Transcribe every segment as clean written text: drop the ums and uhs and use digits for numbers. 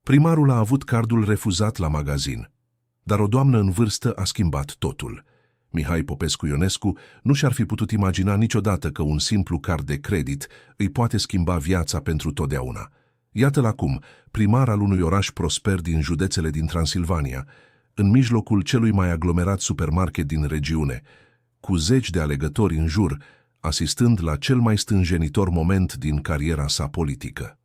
Primarul a avut cardul refuzat la magazin, dar o doamnă în vârstă a schimbat totul. Mihai Popescu Ionescu nu și-ar fi putut imagina niciodată că un simplu card de credit îi poate schimba viața pentru totdeauna. Iată-l acum, primar al unui oraș prosper din județele din Transilvania, în mijlocul celui mai aglomerat supermarket din regiune, cu zeci de alegători în jur, asistând la cel mai stânjenitor moment din cariera sa politică.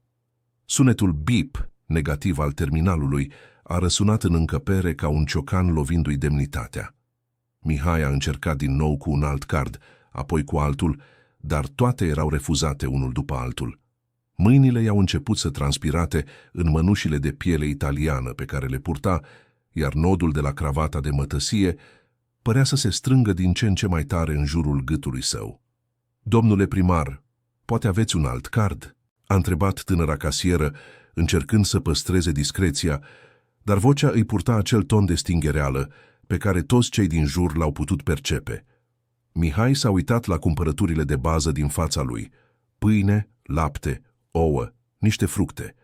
Sunetul bip negativ al terminalului a răsunat în încăpere ca un ciocan lovindu-i demnitatea. Mihai a încercat din nou cu un alt card, apoi cu altul, dar toate erau refuzate unul după altul. Mâinile i-au început să transpirate în mănușile de piele italiană pe care le purta, iar nodul de la cravata de mătăsie părea să se strângă din ce în ce mai tare în jurul gâtului său. "Domnule primar, poate aveți un alt card?" a întrebat tânăra casieră, încercând să păstreze discreția, dar vocea îi purta acel ton de stinghereală pe care toți cei din jur l-au putut percepe. Mihai s-a uitat la cumpărăturile de bază din fața lui: pâine, lapte, ouă, niște fructe.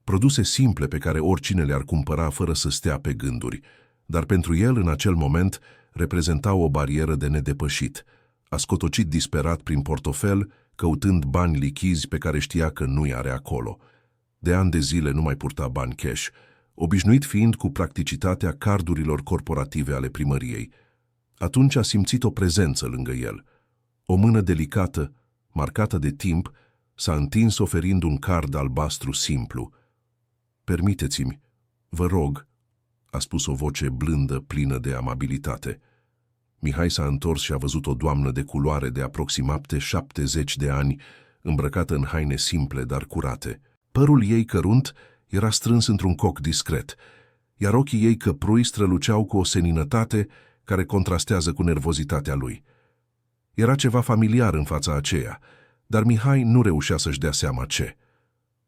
Produse simple pe care oricine le-ar cumpăra fără să stea pe gânduri, dar pentru el, în acel moment, reprezentau o barieră de nedepășit. A scotocit disperat prin portofel, căutând bani lichizi pe care știa că nu-i are acolo. De ani de zile nu mai purta bani cash, obișnuit fiind cu practicitatea cardurilor corporative ale primăriei. Atunci a simțit o prezență lângă el. O mână delicată, marcată de timp, s-a întins oferind un card albastru simplu. "Permiteți-mi, vă rog," a spus o voce blândă, plină de amabilitate. Mihai s-a întors și a văzut o doamnă de culoare de aproximativ 70 de ani, îmbrăcată în haine simple, dar curate. Părul ei cărunt era strâns într-un coc discret, iar ochii ei căprui străluceau cu o seninătate care contrastează cu nervozitatea lui. Era ceva familiar în fața aceea, dar Mihai nu reușea să-și dea seama ce.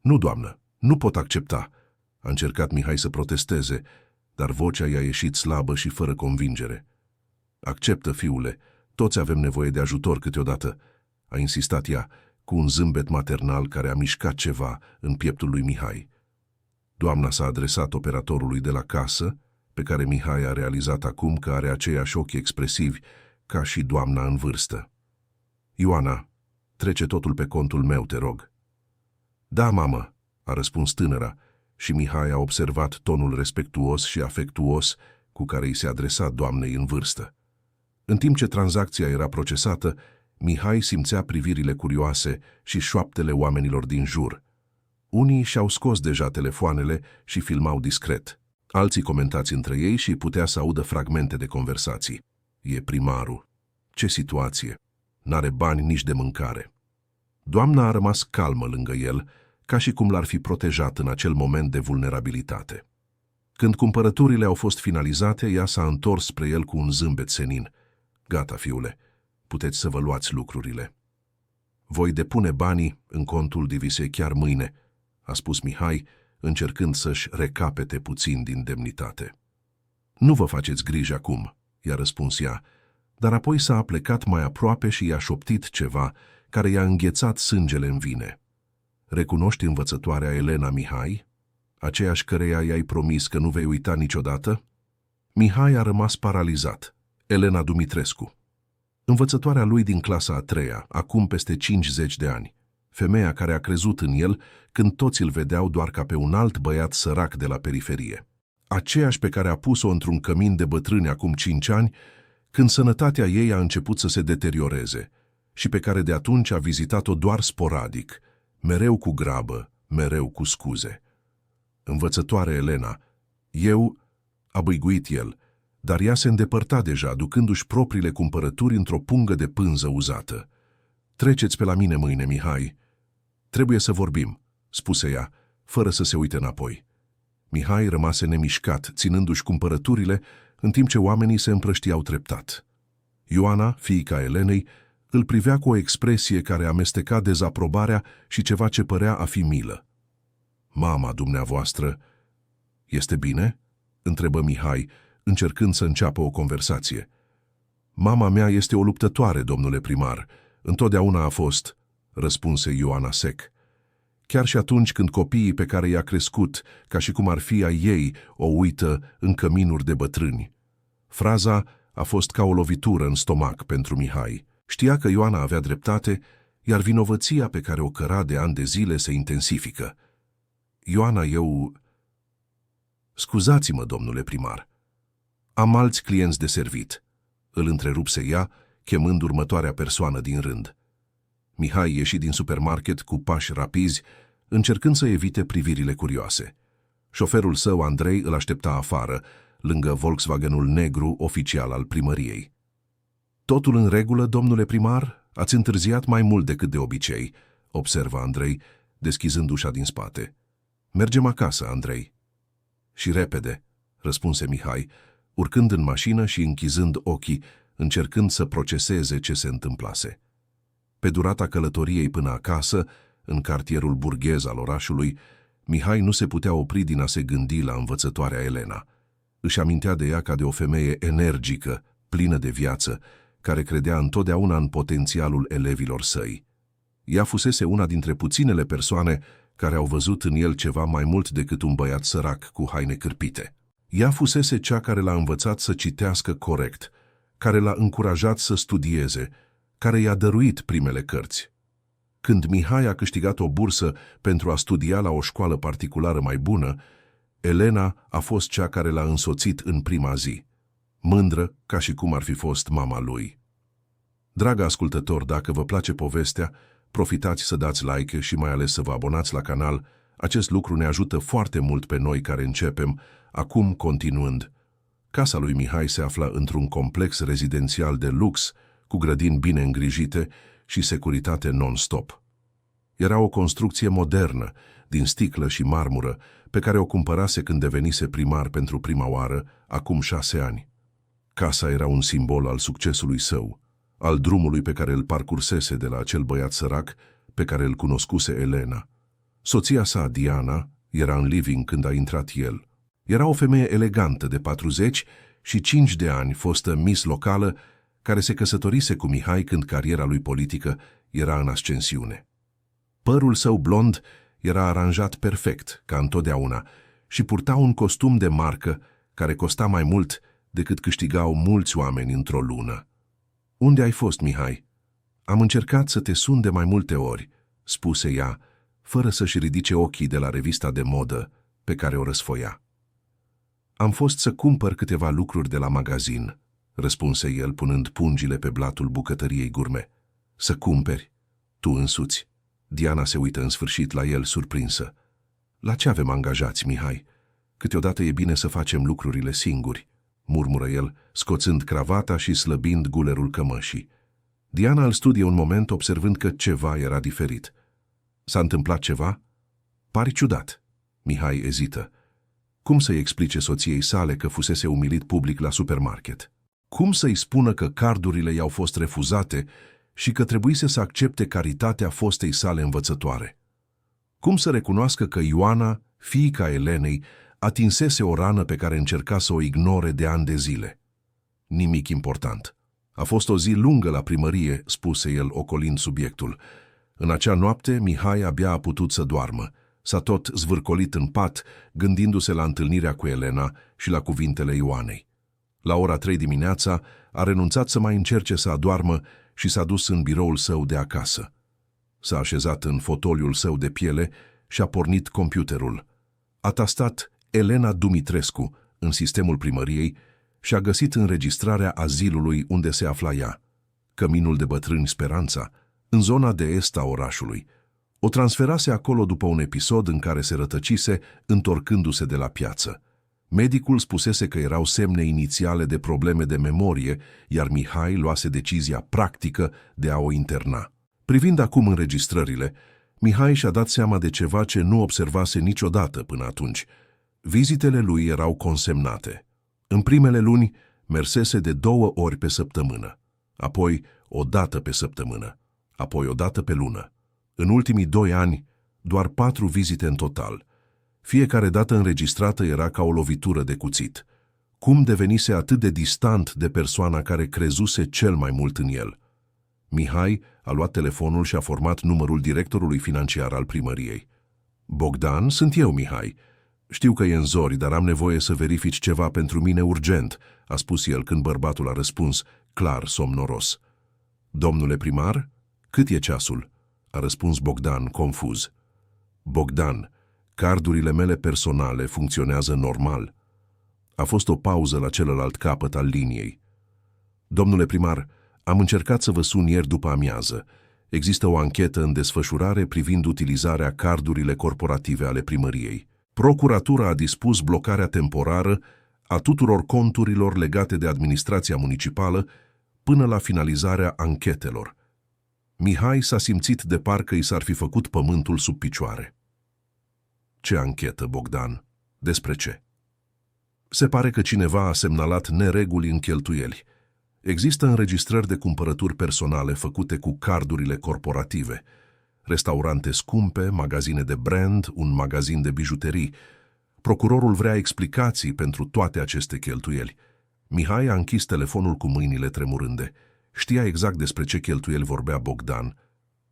"Nu, doamnă, nu pot accepta," a încercat Mihai să protesteze, dar vocea i-a ieșit slabă și fără convingere. "Acceptă, fiule, toți avem nevoie de ajutor câteodată," a insistat ea, cu un zâmbet maternal care a mișcat ceva în pieptul lui Mihai. Doamna s-a adresat operatorului de la casă, pe care Mihai a realizat acum că are aceiași ochi expresivi ca și doamna în vârstă. "Ioana, trece totul pe contul meu, te rog." "Da, mamă," a răspuns tânăra, și Mihai a observat tonul respectuos și afectuos cu care îi se adresa doamnei în vârstă. În timp ce tranzacția era procesată, Mihai simțea privirile curioase și șoaptele oamenilor din jur. Unii și-au scos deja telefoanele și filmau discret. Alții comentați între ei și putea să audă fragmente de conversații. "E primarul. Ce situație! N-are bani nici de mâncare." Doamna a rămas calmă lângă el, ca și cum l-ar fi protejat în acel moment de vulnerabilitate. Când cumpărăturile au fost finalizate, ea s-a întors spre el cu un zâmbet senin. "Gata, fiule, puteți să vă luați lucrurile." "Voi depune banii în contul divisei chiar mâine," a spus Mihai, încercând să-și recapete puțin din demnitate. "Nu vă faceți griji acum," i-a răspuns ea, dar apoi s-a aplecat mai aproape și i-a șoptit ceva care i-a înghețat sângele în vine. "Recunoști învățătoarea Elena, Mihai? Aceeași căreia i-ai promis că nu vei uita niciodată?" Mihai a rămas paralizat. Elena Dumitrescu. Învățătoarea lui din clasa a 3-a, acum peste 50 de ani. Femeia care a crezut în el când toți îl vedeau doar ca pe un alt băiat sărac de la periferie. Aceeași pe care a pus-o într-un cămin de bătrâni acum 5 ani, când sănătatea ei a început să se deterioreze și pe care de atunci a vizitat-o doar sporadic, mereu cu grabă, mereu cu scuze. "Învățătoare Elena, eu," a băiguit el, dar ea se îndepărta deja, ducându-și propriile cumpărături într-o pungă de pânză uzată. "Treceți pe la mine mâine, Mihai." "Trebuie să vorbim," spuse ea, fără să se uite înapoi. Mihai rămase nemișcat, ținându-și cumpărăturile, în timp ce oamenii se împrăștiau treptat. Ioana, fiica Elenei, îl privea cu o expresie care amesteca dezaprobarea și ceva ce părea a fi milă. "Mama dumneavoastră este bine?" întrebă Mihai, încercând să înceapă o conversație. "Mama mea este o luptătoare, domnule primar. Întotdeauna a fost," răspunse Ioana sec. chiar și atunci când copiii pe care i-a crescut, ca și cum ar fi ai ei, o uită în căminuri de bătrâni. Fraza a fost ca o lovitură în stomac pentru Mihai. Știa că Ioana avea dreptate, iar vinovăția pe care o căra de ani de zile se intensifică. Ioana, Scuzați-mă, domnule primar. Am alți clienți de servit. Îl întrerupse ea, chemând următoarea persoană din rând. Mihai ieși din supermarket cu pași rapizi, încercând să evite privirile curioase. Șoferul său, Andrei, îl aștepta afară, lângă Volkswagenul negru oficial al primăriei. Totul în regulă, domnule primar? Ați întârziat mai mult decât de obicei, observa Andrei, deschizând ușa din spate. Mergem acasă, Andrei. Și repede, răspunse Mihai, urcând în mașină și închizând ochii, încercând să proceseze ce se întâmplase. Pe durata călătoriei până acasă, în cartierul burghez al orașului, Mihai nu se putea opri din a se gândi la învățătoarea Elena. Își amintea de ea ca de o femeie energică, plină de viață, care credea întotdeauna în potențialul elevilor săi. Ea fusese una dintre puținele persoane care au văzut în el ceva mai mult decât un băiat sărac cu haine cârpite. Ea fusese cea care l-a învățat să citească corect, care l-a încurajat să studieze, care i-a dăruit primele cărți. Când Mihai a câștigat o bursă pentru a studia la o școală particulară mai bună, Elena a fost cea care l-a însoțit în prima zi, mândră ca și cum ar fi fost mama lui. Dragă ascultător, dacă vă place povestea, profitați să dați like și mai ales să vă abonați la canal. Acest lucru ne ajută foarte mult pe noi care începem. Acum, continuând. Casa lui Mihai se afla într-un complex rezidențial de lux, cu grădini bine îngrijite și securitate non-stop. Era o construcție modernă, din sticlă și marmură, pe care o cumpărase când devenise primar pentru prima oară, acum 6 ani. Casa era un simbol al succesului său, al drumului pe care îl parcursese de la acel băiat sărac pe care îl cunoscuse Elena. Soția sa, Diana, era în living când a intrat el. Era o femeie elegantă de 45 de ani, fostă Miss locală, care se căsătorise cu Mihai când cariera lui politică era în ascensiune. Părul său blond era aranjat perfect, ca întotdeauna, și purta un costum de marcă care costa mai mult decât câștigau mulți oameni într-o lună. Unde ai fost, Mihai? Am încercat să te sun de mai multe ori, spuse ea, fără să-și ridice ochii de la revista de modă pe care o răsfoia. Am fost să cumpăr câteva lucruri de la magazin, răspunse el punând pungile pe blatul bucătăriei gurme. Să cumperi? Tu însuți? Diana se uită în sfârșit la el surprinsă. La ce avem angajați, Mihai? Câteodată e bine să facem lucrurile singuri, murmură el, scoțând cravata și slăbind gulerul cămășii. Diana îl studie un moment, observând că ceva era diferit. S-a întâmplat ceva? Pari ciudat. Mihai ezită. Cum să-i explice soției sale că fusese umilit public la supermarket? Cum să-i spună că cardurile i-au fost refuzate și că trebuise să accepte caritatea fostei sale învățătoare? Cum să recunoască că Ioana, fiica Elenei, atinsese o rană pe care încerca să o ignore de ani de zile? Nimic important. A fost o zi lungă la primărie, spuse el, ocolind subiectul. În acea noapte, Mihai abia a putut să doarmă. S-a tot zvârcolit în pat, gândindu-se la întâlnirea cu Elena și la cuvintele Ioanei. La ora 3 dimineața, a renunțat să mai încerce să adoarmă și s-a dus în biroul său de acasă. S-a așezat în fotoliul său de piele și a pornit computerul. A tastat Elena Dumitrescu în sistemul primăriei și a găsit înregistrarea azilului unde se afla ea, Căminul de Bătrâni Speranța, în zona de est a orașului. O transferase acolo după un episod în care se rătăcise, întorcându-se de la piață. Medicul spusese că erau semne inițiale de probleme de memorie, iar Mihai luase decizia practică de a o interna. Privind acum înregistrările, Mihai și-a dat seama de ceva ce nu observase niciodată până atunci. Vizitele lui erau consemnate. În primele luni, mersese de 2 ori pe săptămână, apoi o dată pe săptămână, apoi o dată pe lună. În ultimii 2 ani, doar 4 vizite în total. Fiecare dată înregistrată era ca o lovitură de cuțit. Cum devenise atât de distant de persoana care crezuse cel mai mult în el? Mihai a luat telefonul și a format numărul directorului financiar al primăriei. Bogdan, sunt eu, Mihai. Știu că e în zori, dar am nevoie să verifici ceva pentru mine urgent, a spus el când bărbatul a răspuns, clar somnoros. Domnule primar, cât e ceasul? A răspuns Bogdan, confuz. Bogdan, cardurile mele personale funcționează normal. A fost o pauză la celălalt capăt al liniei. Domnule primar, am încercat să vă sun ieri după amiază. Există o anchetă în desfășurare privind utilizarea cardurile corporative ale primăriei. Procuratura a dispus blocarea temporară a tuturor conturilor legate de administrația municipală până la finalizarea anchetelor. Mihai s-a simțit de parcă i s-ar fi făcut pământul sub picioare. Ce anchetă, Bogdan? Despre ce? Se pare că cineva a semnalat nereguli în cheltuieli. Există înregistrări de cumpărături personale făcute cu cardurile corporative, restaurante scumpe, magazine de brand, un magazin de bijuterii. Procurorul vrea explicații pentru toate aceste cheltuieli. Mihai a închis telefonul cu mâinile tremurânde. Știa exact despre ce cheltuieli vorbea Bogdan.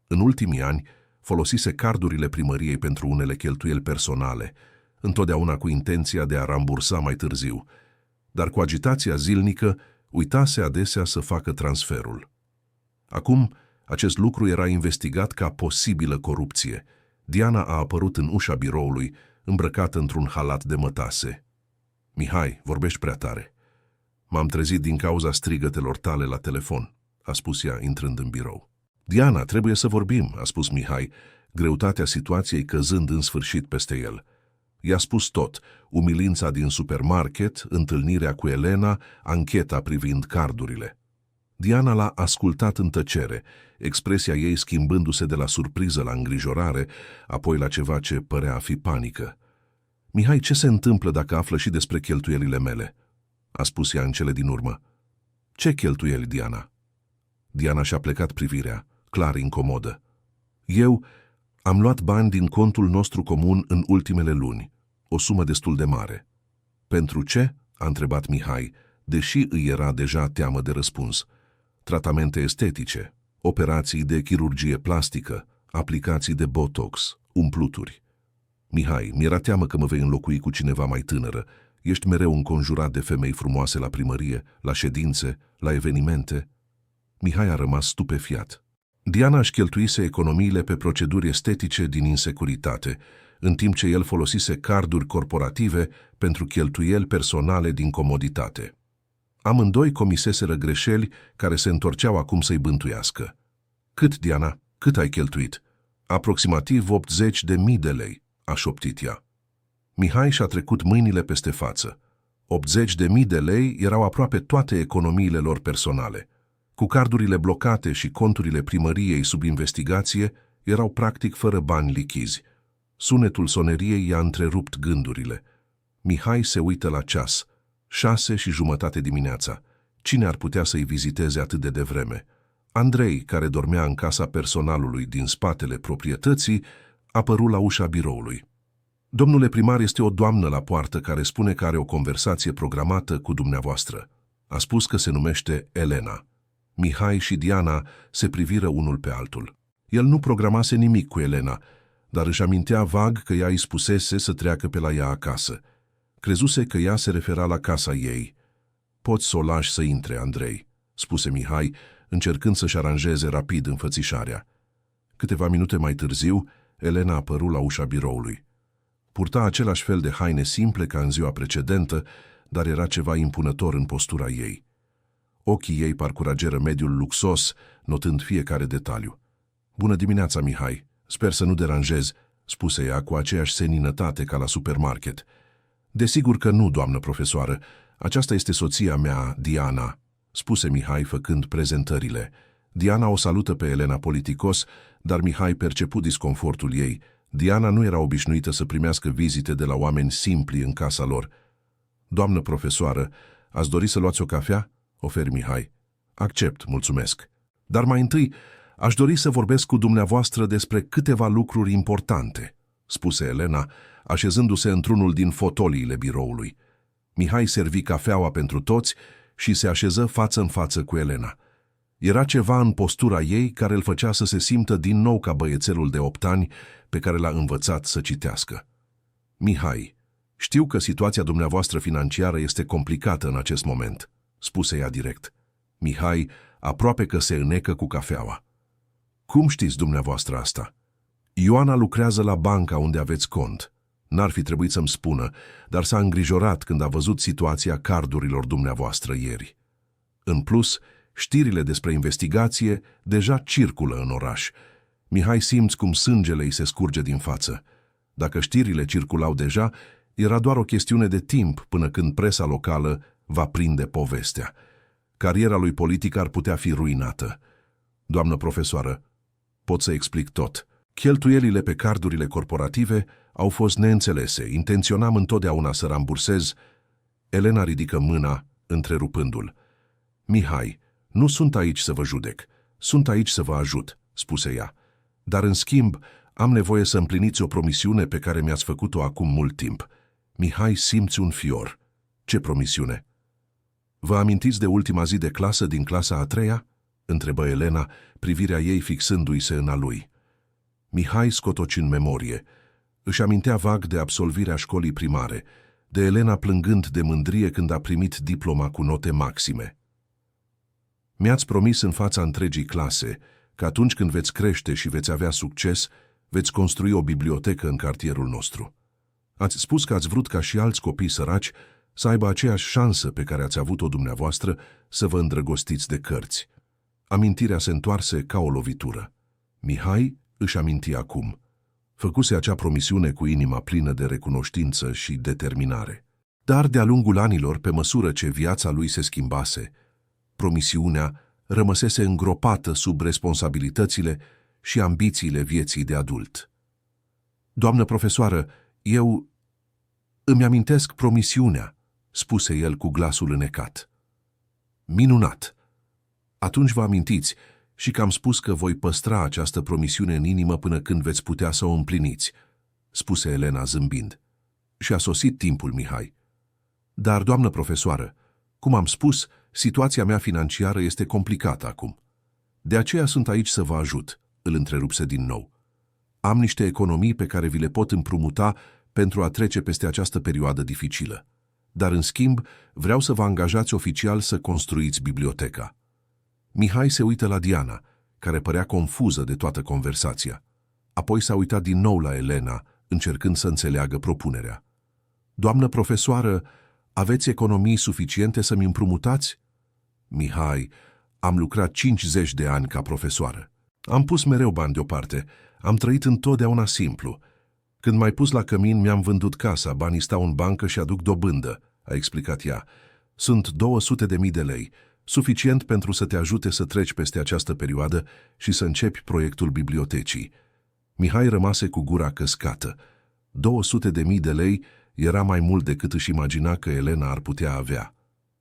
În ultimii ani, folosise cardurile primăriei pentru unele cheltuieli personale, întotdeauna cu intenția de a rambursa mai târziu. Dar cu agitația zilnică, uitase adesea să facă transferul. Acum, acest lucru era investigat ca posibilă corupție. Diana a apărut în ușa biroului, îmbrăcată într-un halat de mătase. Mihai, vorbești prea tare. M-am trezit din cauza strigătelor tale la telefon, a spus ea, intrând în birou. Diana, trebuie să vorbim, a spus Mihai, greutatea situației căzând în sfârșit peste el. I-a spus tot, umilința din supermarket, întâlnirea cu Elena, ancheta privind cardurile. Diana l-a ascultat în tăcere, expresia ei schimbându-se de la surpriză la îngrijorare, apoi la ceva ce părea a fi panică. Mihai, ce se întâmplă dacă află și despre cheltuielile mele? A spus ea în cele din urmă. Ce cheltuieli, Diana? Diana și-a plecat privirea, clar incomodă. Eu am luat bani din contul nostru comun în ultimele luni, o sumă destul de mare. Pentru ce? A întrebat Mihai, deși îi era deja teamă de răspuns. Tratamente estetice, operații de chirurgie plastică, aplicații de botox, umpluturi. Mihai, mi-era teamă că mă vei înlocui cu cineva mai tânără. Ești mereu înconjurat de femei frumoase la primărie, la ședințe, la evenimente. Mihai a rămas stupefiat. Diana își cheltuise economiile pe proceduri estetice din insecuritate, în timp ce el folosise carduri corporative pentru cheltuieli personale din comoditate. Amândoi comiseseră greșeli care se întorceau acum să-i bântuiască. Cât, Diana? Cât ai cheltuit? Aproximativ 80.000 de lei, a șoptit ea. Mihai și-a trecut mâinile peste față. 80.000 de lei erau aproape toate economiile lor personale. Cu cardurile blocate și conturile primăriei sub investigație, erau practic fără bani lichizi. Sunetul soneriei i-a întrerupt gândurile. Mihai se uită la ceas. 6:30 dimineața. Cine ar putea să-i viziteze atât de devreme? Andrei, care dormea în casa personalului din spatele proprietății, a apărut la ușa biroului. Domnule primar, este o doamnă la poartă care spune că are o conversație programată cu dumneavoastră. A spus că se numește Elena. Mihai și Diana se priviră unul pe altul. El nu programase nimic cu Elena, dar își amintea vag că ea îi spusese să treacă pe la ea acasă. Crezuse că ea se refera la casa ei. Poți să o lași să intre, Andrei, spuse Mihai, încercând să-și aranjeze rapid înfățișarea. Câteva minute mai târziu, Elena a apărut la ușa biroului. Purta același fel de haine simple ca în ziua precedentă, dar era ceva impunător în postura ei. Ochii ei parcurageră mediul luxos, notând fiecare detaliu. Bună dimineața, Mihai. Sper să nu deranjez, spuse ea cu aceeași seninătate ca la supermarket. Desigur că nu, doamnă profesoară. Aceasta este soția mea, Diana, spuse Mihai făcând prezentările. Diana o salută pe Elena politicos, dar Mihai percepu disconfortul ei. Diana nu era obișnuită să primească vizite de la oameni simpli în casa lor. Doamnă profesoară, ați dori să luați o cafea? Oferi Mihai. Accept, mulțumesc. Dar mai întâi, aș dori să vorbesc cu dumneavoastră despre câteva lucruri importante, spuse Elena, așezându-se într-unul din fotoliile biroului. Mihai servi cafeaua pentru toți și se așeză față în față cu Elena. Era ceva în postura ei care îl făcea să se simtă din nou ca băiețelul de 8 ani pe care l-a învățat să citească. Mihai, știu că situația dumneavoastră financiară este complicată în acest moment, spuse ea direct. Mihai aproape că se înnecă cu cafeaua. Cum știți dumneavoastră asta? Ioana lucrează la banca unde aveți cont. N-ar fi trebuit să-mi spună, dar s-a îngrijorat când a văzut situația cardurilor dumneavoastră ieri. În plus, știrile despre investigație deja circulă în oraș. Mihai, simți cum sângele îi se scurge din față. Dacă știrile circulau deja, era doar o chestiune de timp până când presa locală va prinde povestea. Cariera lui politic ar putea fi ruinată. Doamnă profesoară, pot să explic tot. Cheltuielile pe cardurile corporative au fost neînțelese. Intenționam întotdeauna să rambursez. Elena ridică mâna, întrerupându-l. Mihai, nu sunt aici să vă judec. Sunt aici să vă ajut, spuse ea. Dar în schimb, am nevoie să împliniți o promisiune pe care mi-ați făcut-o acum mult timp. Mihai, simți un fior. Ce promisiune? Vă amintiți de ultima zi de clasă din clasa a 3-a? Întrebă Elena, privirea ei fixându-i se în a lui. Mihai scotoci în memorie. Își amintea vag de absolvirea școlii primare, de Elena plângând de mândrie când a primit diploma cu note maxime. Mi-ați promis în fața întregii clase că atunci când veți crește și veți avea succes, veți construi o bibliotecă în cartierul nostru. Ați spus că ați vrut ca și alți copii săraci să aibă aceeași șansă pe care ați avut-o dumneavoastră să vă îndrăgostiți de cărți. Amintirea se întoarse ca o lovitură. Mihai își aminti acum. Făcuse acea promisiune cu inima plină de recunoștință și determinare. Dar de-a lungul anilor, pe măsură ce viața lui se schimbase, promisiunea rămăsese îngropată sub responsabilitățile și ambițiile vieții de adult. Doamnă profesoară, eu îmi amintesc promisiunea, spuse el cu glasul înecat. Minunat! Atunci vă amintiți și că am spus că voi păstra această promisiune în inimă până când veți putea să o împliniți, spuse Elena zâmbind. Și a sosit timpul, Mihai. Dar, doamnă profesoară, cum am spus, situația mea financiară este complicată acum. De aceea sunt aici să vă ajut, îl întrerupse din nou. Am niște economii pe care vi le pot împrumuta pentru a trece peste această perioadă dificilă. Dar, în schimb, vreau să vă angajați oficial să construiți biblioteca. Mihai se uită la Diana, care părea confuză de toată conversația. Apoi s-a uitat din nou la Elena, încercând să înțeleagă propunerea. Doamnă profesoară, aveți economii suficiente să-mi împrumutați? Mihai, am lucrat 50 de ani ca profesoară. Am pus mereu bani deoparte. Am trăit întotdeauna simplu. Când m-ai pus la cămin, mi-am vândut casa, banii stau în bancă și aduc dobândă, a explicat ea. Sunt 200.000 de lei, suficient pentru să te ajute să treci peste această perioadă și să începi proiectul bibliotecii. Mihai rămase cu gura căscată. 200.000 de lei era mai mult decât își imagina că Elena ar putea avea.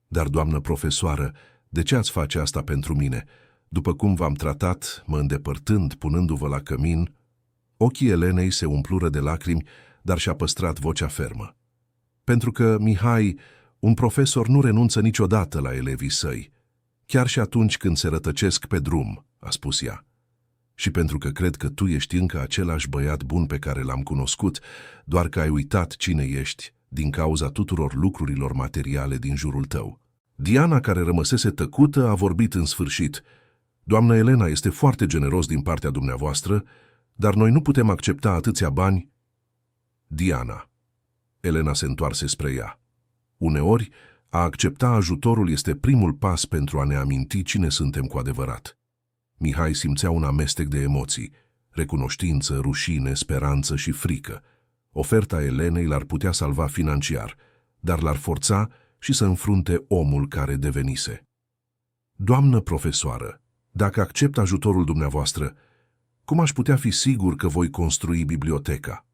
Dar, doamnă profesoară, de ce ați face asta pentru mine? După cum v-am tratat, mă îndepărtând, punându-vă la cămin. Ochii Elenei se umplură de lacrimi, dar și-a păstrat vocea fermă. Pentru că, Mihai, un profesor nu renunță niciodată la elevii săi, chiar și atunci când se rătăcesc pe drum, a spus ea. Și pentru că cred că tu ești încă același băiat bun pe care l-am cunoscut, doar că ai uitat cine ești din cauza tuturor lucrurilor materiale din jurul tău. Diana, care rămăsese tăcută, a vorbit în sfârșit. Doamna Elena, este foarte generos din partea dumneavoastră, dar noi nu putem accepta atâția bani. Diana. Elena se întoarse spre ea. Uneori, a accepta ajutorul este primul pas pentru a ne aminti cine suntem cu adevărat. Mihai simțea un amestec de emoții, recunoștință, rușine, speranță și frică. Oferta Elenei l-ar putea salva financiar, dar l-ar forța și să înfrunte omul care devenise. Doamnă profesoară, dacă accept ajutorul dumneavoastră, cum aș putea fi sigur că voi construi biblioteca?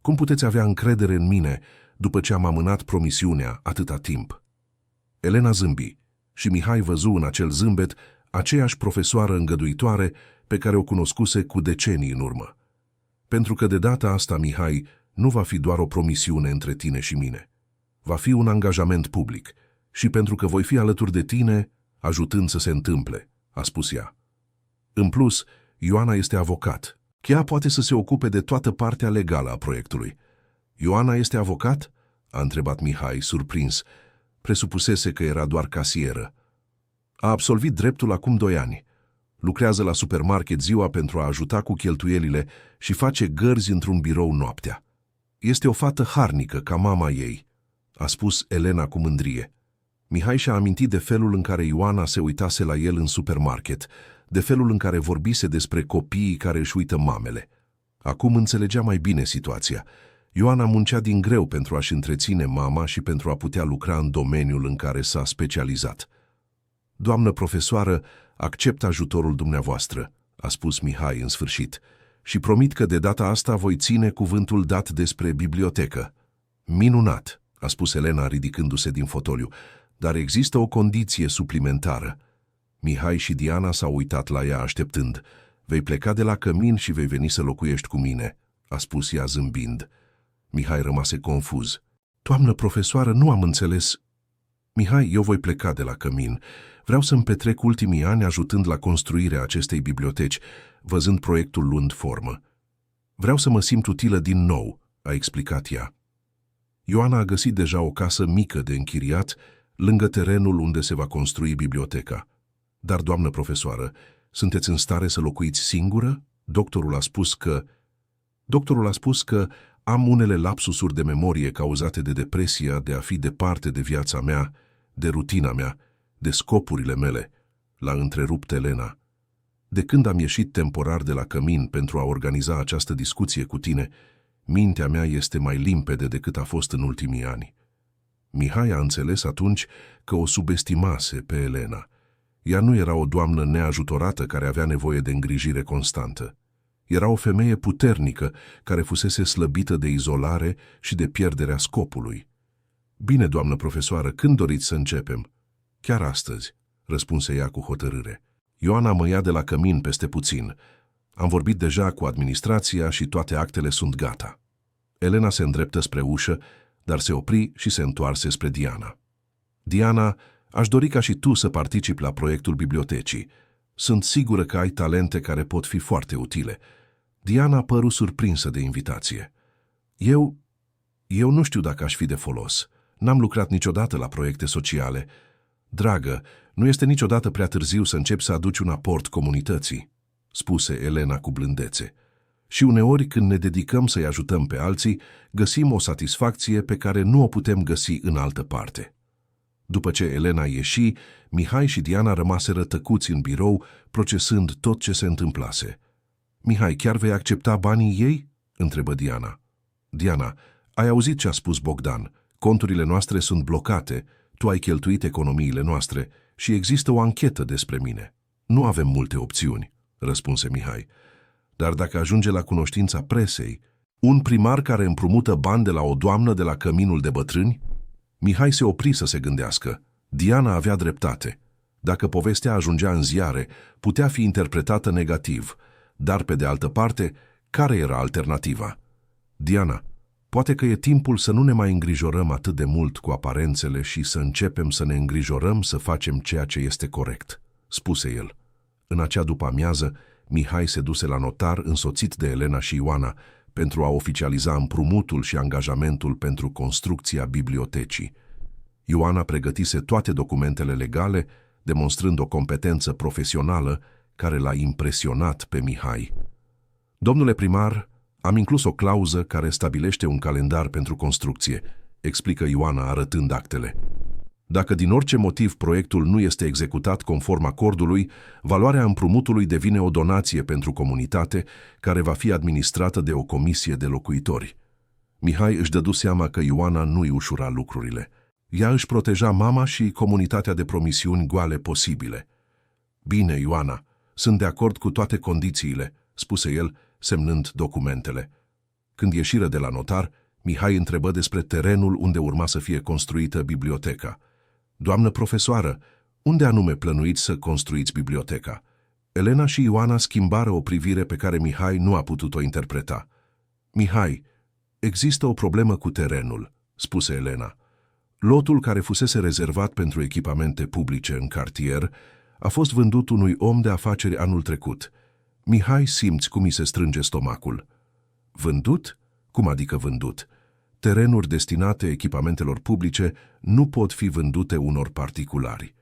Cum puteți avea încredere în mine după ce am amânat promisiunea atâta timp? Elena zâmbi și Mihai văzu în acel zâmbet aceeași profesoară îngăduitoare pe care o cunoscuse cu decenii în urmă. Pentru că de data asta, Mihai, nu va fi doar o promisiune între tine și mine. Va fi un angajament public și pentru că voi fi alături de tine, ajutând să se întâmple, a spus ea. În plus, Ioana este avocat. Ea poate să se ocupe de toată partea legală a proiectului. Ioana este avocat? A întrebat Mihai, surprins. Presupusese că era doar casieră. A absolvit dreptul acum 2 ani. Lucrează la supermarket ziua pentru a ajuta cu cheltuielile și face gărzi într-un birou noaptea. Este o fată harnică ca mama ei, a spus Elena cu mândrie. Mihai și-a amintit de felul în care Ioana se uitase la el în supermarket, de felul în care vorbise despre copiii care își uită mamele. Acum înțelegea mai bine situația. Ioana muncea din greu pentru a-și întreține mama și pentru a putea lucra în domeniul în care s-a specializat. Doamnă profesoară, accept ajutorul dumneavoastră, a spus Mihai în sfârșit, și promit că de data asta voi ține cuvântul dat despre bibliotecă. Minunat, a spus Elena ridicându-se din fotoliu, dar există o condiție suplimentară. Mihai și Diana s-au uitat la ea așteptând. Vei pleca de la cămin și vei veni să locuiești cu mine, a spus ea zâmbind. Mihai rămase confuz. Doamnă profesoară, nu am înțeles. Mihai, eu voi pleca de la cămin. Vreau să-mi petrec ultimii ani ajutând la construirea acestei biblioteci, văzând proiectul luând formă. Vreau să mă simt utilă din nou, a explicat ea. Ioana a găsit deja o casă mică de închiriat, lângă terenul unde se va construi biblioteca. Dar, doamnă profesoară, sunteți în stare să locuiți singură? Doctorul a spus că am unele lapsusuri de memorie cauzate de depresia de a fi departe de viața mea, de rutina mea, de scopurile mele, l-a întrerupt Elena. De când am ieșit temporar de la cămin pentru a organiza această discuție cu tine, mintea mea este mai limpede decât a fost în ultimii ani. Mihai a înțeles atunci că o subestimase pe Elena. Ea nu era o doamnă neajutorată care avea nevoie de îngrijire constantă. Era o femeie puternică care fusese slăbită de izolare și de pierderea scopului. Bine, doamnă profesoară, când doriți să începem? Chiar astăzi, răspunse ea cu hotărâre. Ioana mă ia de la cămin peste puțin. Am vorbit deja cu administrația și toate actele sunt gata. Elena se îndreptă spre ușă, dar se opri și se întoarse spre Diana. Diana, aș dori ca și tu să participi la proiectul bibliotecii. Sunt sigură că ai talente care pot fi foarte utile. Diana păru surprinsă de invitație. Eu nu știu dacă aș fi de folos. N-am lucrat niciodată la proiecte sociale. Dragă, nu este niciodată prea târziu să începi să aduci un aport comunității, spuse Elena cu blândețe. Și uneori, când ne dedicăm să-i ajutăm pe alții, găsim o satisfacție pe care nu o putem găsi în altă parte. După ce Elena ieși, Mihai și Diana rămaseră tăcuți în birou, procesând tot ce se întâmplase. Mihai, chiar vei accepta banii ei? Întrebă Diana. Diana, ai auzit ce a spus Bogdan? Conturile noastre sunt blocate, tu ai cheltuit economiile noastre și există o anchetă despre mine. Nu avem multe opțiuni, răspunse Mihai. Dar dacă ajunge la cunoștința presei, un primar care împrumută bani de la o doamnă de la căminul de bătrâni? Mihai se opri să se gândească. Diana avea dreptate. Dacă povestea ajungea în ziare, putea fi interpretată negativ, dar pe de altă parte, care era alternativa? Diana, poate că e timpul să nu ne mai îngrijorăm atât de mult cu aparențele și să începem să ne îngrijorăm să facem ceea ce este corect, spuse el. În acea după-amiază, Mihai se duse la notar însoțit de Elena și Ioana pentru a oficializa împrumutul și angajamentul pentru construcția bibliotecii. Ioana pregătise toate documentele legale, demonstrând o competență profesională care l-a impresionat pe Mihai. Domnule primar, am inclus o clauză care stabilește un calendar pentru construcție, explică Ioana arătând actele. Dacă din orice motiv proiectul nu este executat conform acordului, valoarea împrumutului devine o donație pentru comunitate, care va fi administrată de o comisie de locuitori. Mihai își dădu seama că Ioana nu-i ușura lucrurile. Ea își proteja mama și comunitatea de promisiuni goale posibile. Bine, Ioana, sunt de acord cu toate condițiile, spuse el, semnând documentele. Când ieșiră de la notar, Mihai întrebă despre terenul unde urma să fie construită biblioteca. Doamnă profesoară, unde anume plănuiți să construiți biblioteca? Elena și Ioana schimbară o privire pe care Mihai nu a putut-o interpreta. Mihai, există o problemă cu terenul, spuse Elena. Lotul care fusese rezervat pentru echipamente publice în cartier A fost vândut unui om de afaceri anul trecut. Mihai, simți cum îi se strânge stomacul. Vândut? Cum adică vândut? Terenuri destinate echipamentelor publice nu pot fi vândute unor particulari.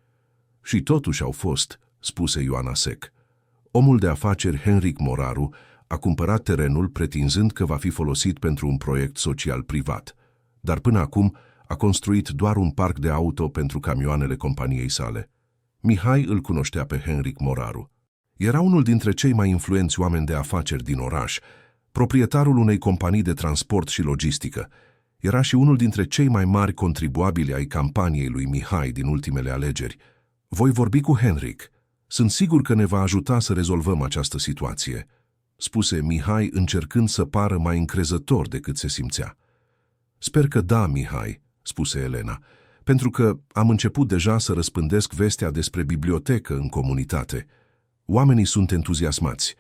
Și totuși au fost, spuse Ioana sec. Omul de afaceri Henric Moraru a cumpărat terenul pretinzând că va fi folosit pentru un proiect social privat, dar până acum a construit doar un parc de auto pentru camioanele companiei sale. Mihai îl cunoștea pe Henric Moraru. Era unul dintre cei mai influenți oameni de afaceri din oraș, proprietarul unei companii de transport și logistică. Era și unul dintre cei mai mari contribuabili ai campaniei lui Mihai din ultimele alegeri. Voi vorbi cu Henric. Sunt sigur că ne va ajuta să rezolvăm această situație, spuse Mihai încercând să pară mai încrezător decât se simțea. Sper că da, Mihai, spuse Elena, pentru că am început deja să răspândesc vestea despre bibliotecă în comunitate. Oamenii sunt entuziasmați.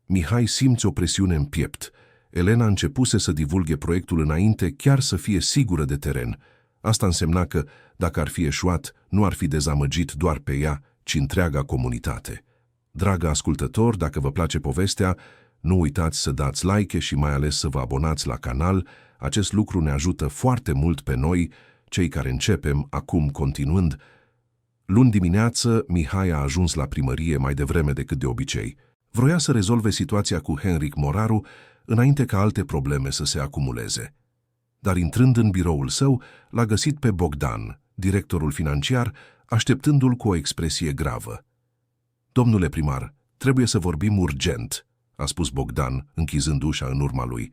Mihai simți o presiune în piept. Elena începuse să divulghe proiectul înainte, chiar să fie sigură de teren. Asta însemna că, dacă ar fi eșuat, nu ar fi dezamăgit doar pe ea, ci întreaga comunitate. Dragă ascultător, dacă vă place povestea, nu uitați să dați like și mai ales să vă abonați la canal. Acest lucru ne ajută foarte mult pe noi, cei care începem acum continuând. Luni dimineață, Mihai a ajuns la primărie mai devreme decât de obicei. Vroia să rezolve situația cu Henric Moraru înainte ca alte probleme să se acumuleze. Dar intrând în biroul său, l-a găsit pe Bogdan, directorul financiar, așteptându-l cu o expresie gravă. Domnule primar, trebuie să vorbim urgent, a spus Bogdan, închizând ușa în urma lui.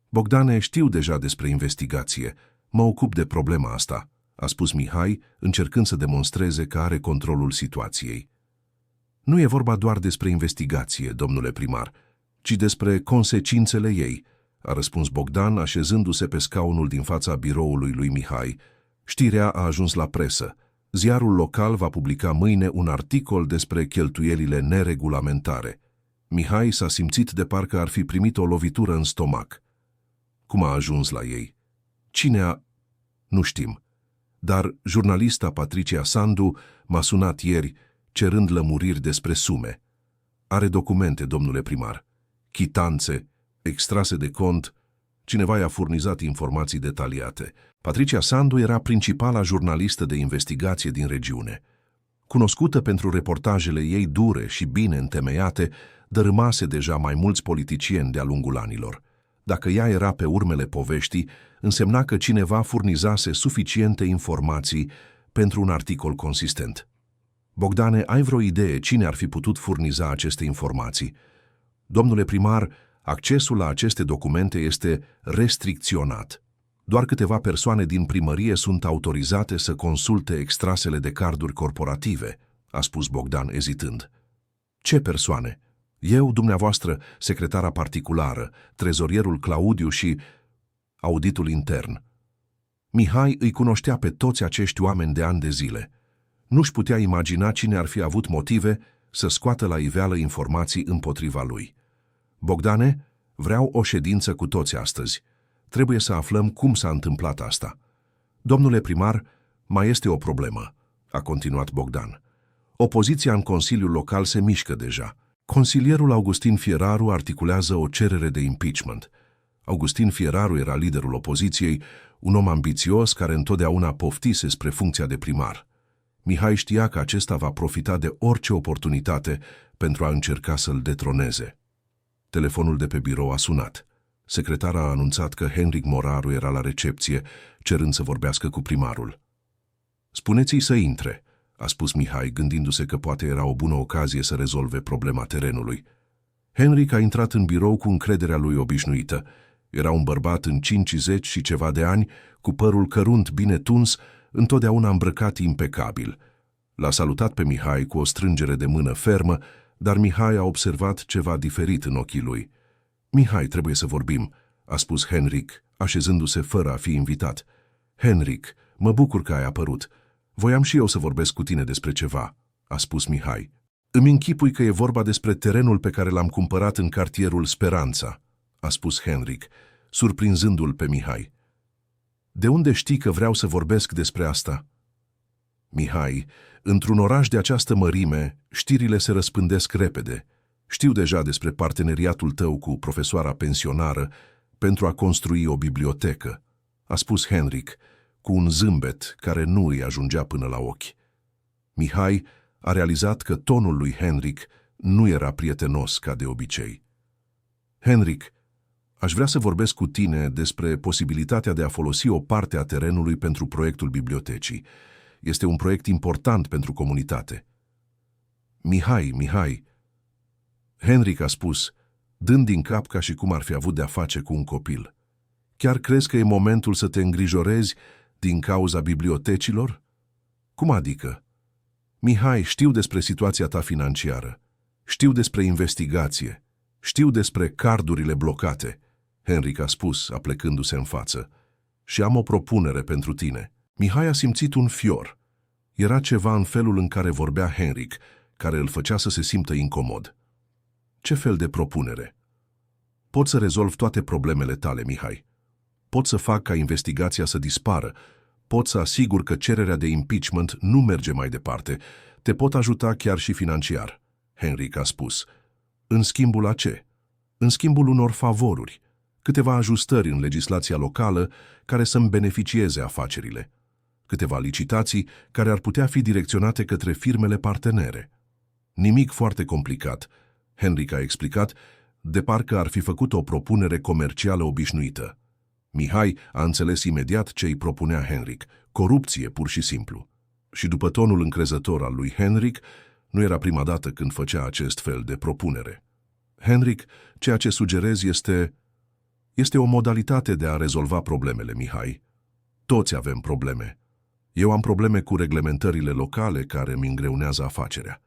Bogdane, știu deja despre investigație. Mă ocup de problema asta, a spus Mihai, încercând să demonstreze că are controlul situației. Nu e vorba doar despre investigație, domnule primar, ci despre consecințele ei, a răspuns Bogdan, așezându-se pe scaunul din fața biroului lui Mihai. Știrea a ajuns la presă. Ziarul local va publica mâine un articol despre cheltuielile neregulamentare. Mihai s-a simțit de parcă ar fi primit o lovitură în stomac. Cum a ajuns la ei? Cine a... Nu știm. Dar jurnalista Patricia Sandu m-a sunat ieri cerând lămuriri despre sume. Are documente, domnule primar. Chitanțe, extrase de cont. Cineva i-a furnizat informații detaliate. Patricia Sandu era principala jurnalistă de investigație din regiune. Cunoscută pentru reportajele ei dure și bine întemeiate, dărâmase deja mai mulți politicieni de-a lungul anilor. Dacă ea era pe urmele poveștii, însemna că cineva furnizase suficiente informații pentru un articol consistent. Bogdane, ai vreo idee cine ar fi putut furniza aceste informații? Domnule primar, accesul la aceste documente este restricționat. Doar câteva persoane din primărie sunt autorizate să consulte extrasele de carduri corporative, a spus Bogdan ezitând. Ce persoane? Eu, dumneavoastră, secretara particulară, trezorierul Claudiu și auditul intern. Mihai îi cunoștea pe toți acești oameni de ani de zile. Nu-și putea imagina cine ar fi avut motive să scoată la iveală informații împotriva lui. Bogdane, vreau o ședință cu toți astăzi. Trebuie să aflăm cum s-a întâmplat asta. Domnule primar, mai este o problemă, a continuat Bogdan. Opoziția în Consiliul Local se mișcă deja. Consilierul Augustin Fieraru articulează o cerere de impeachment. Augustin Fieraru era liderul opoziției, un om ambițios care întotdeauna poftise spre funcția de primar. Mihai știa că acesta va profita de orice oportunitate pentru a încerca să-l detroneze. Telefonul de pe birou a sunat. Secretara a anunțat că Henric Moraru era la recepție, cerând să vorbească cu primarul. Spuneți-i să intre, a spus Mihai, gândindu-se că poate era o bună ocazie să rezolve problema terenului. Henric a intrat în birou cu încrederea lui obișnuită. Era un bărbat în 50 și ceva de ani, cu părul cărunt bine tuns, întotdeauna îmbrăcat impecabil. L-a salutat pe Mihai cu o strângere de mână fermă, dar Mihai a observat ceva diferit în ochii lui. Mihai, trebuie să vorbim, a spus Henric, așezându-se fără a fi invitat. Henric, mă bucur că ai apărut. Voiam și eu să vorbesc cu tine despre ceva, a spus Mihai. Îmi închipui că e vorba despre terenul pe care l-am cumpărat în cartierul Speranța, a spus Henric, surprinzându-l pe Mihai. De unde știi că vreau să vorbesc despre asta? Mihai, într-un oraș de această mărime, știrile se răspândesc repede. Știu deja despre parteneriatul tău cu profesoara pensionară pentru a construi o bibliotecă, a spus Henrik, cu un zâmbet care nu îi ajungea până la ochi. Mihai a realizat că tonul lui Henrik nu era prietenos ca de obicei. Henrik, aș vrea să vorbesc cu tine despre posibilitatea de a folosi o parte a terenului pentru proiectul bibliotecii. Este un proiect important pentru comunitate. Mihai, Henrik a spus, dând din cap ca și cum ar fi avut de-a face cu un copil. Chiar crezi că e momentul să te îngrijorezi din cauza bibliotecilor? Cum adică? Mihai, știu despre situația ta financiară, știu despre investigație, știu despre cardurile blocate, Henrik a spus, aplecându-se în față, și am o propunere pentru tine. Mihai a simțit un fior. Era ceva în felul în care vorbea Henrik, care îl făcea să se simtă incomod. Ce fel de propunere? Pot să rezolv toate problemele tale, Mihai. Pot să fac ca investigația să dispară. Pot să asigur că cererea de impeachment nu merge mai departe. Te pot ajuta chiar și financiar, Henrik a spus. În schimbul a ce? În schimbul unor favoruri, câteva ajustări în legislația locală care să-mi beneficieze afacerile, câteva licitații care ar putea fi direcționate către firmele partenere. Nimic foarte complicat, Henrik a explicat, de parcă ar fi făcut o propunere comercială obișnuită. Mihai a înțeles imediat ce îi propunea Henrik, corupție pur și simplu. Și după tonul încrezător al lui Henrik, nu era prima dată când făcea acest fel de propunere. Henrik, ceea ce sugerezi este o modalitate de a rezolva problemele, Mihai. Toți avem probleme. Eu am probleme cu reglementările locale care îmi îngreunează afacerea.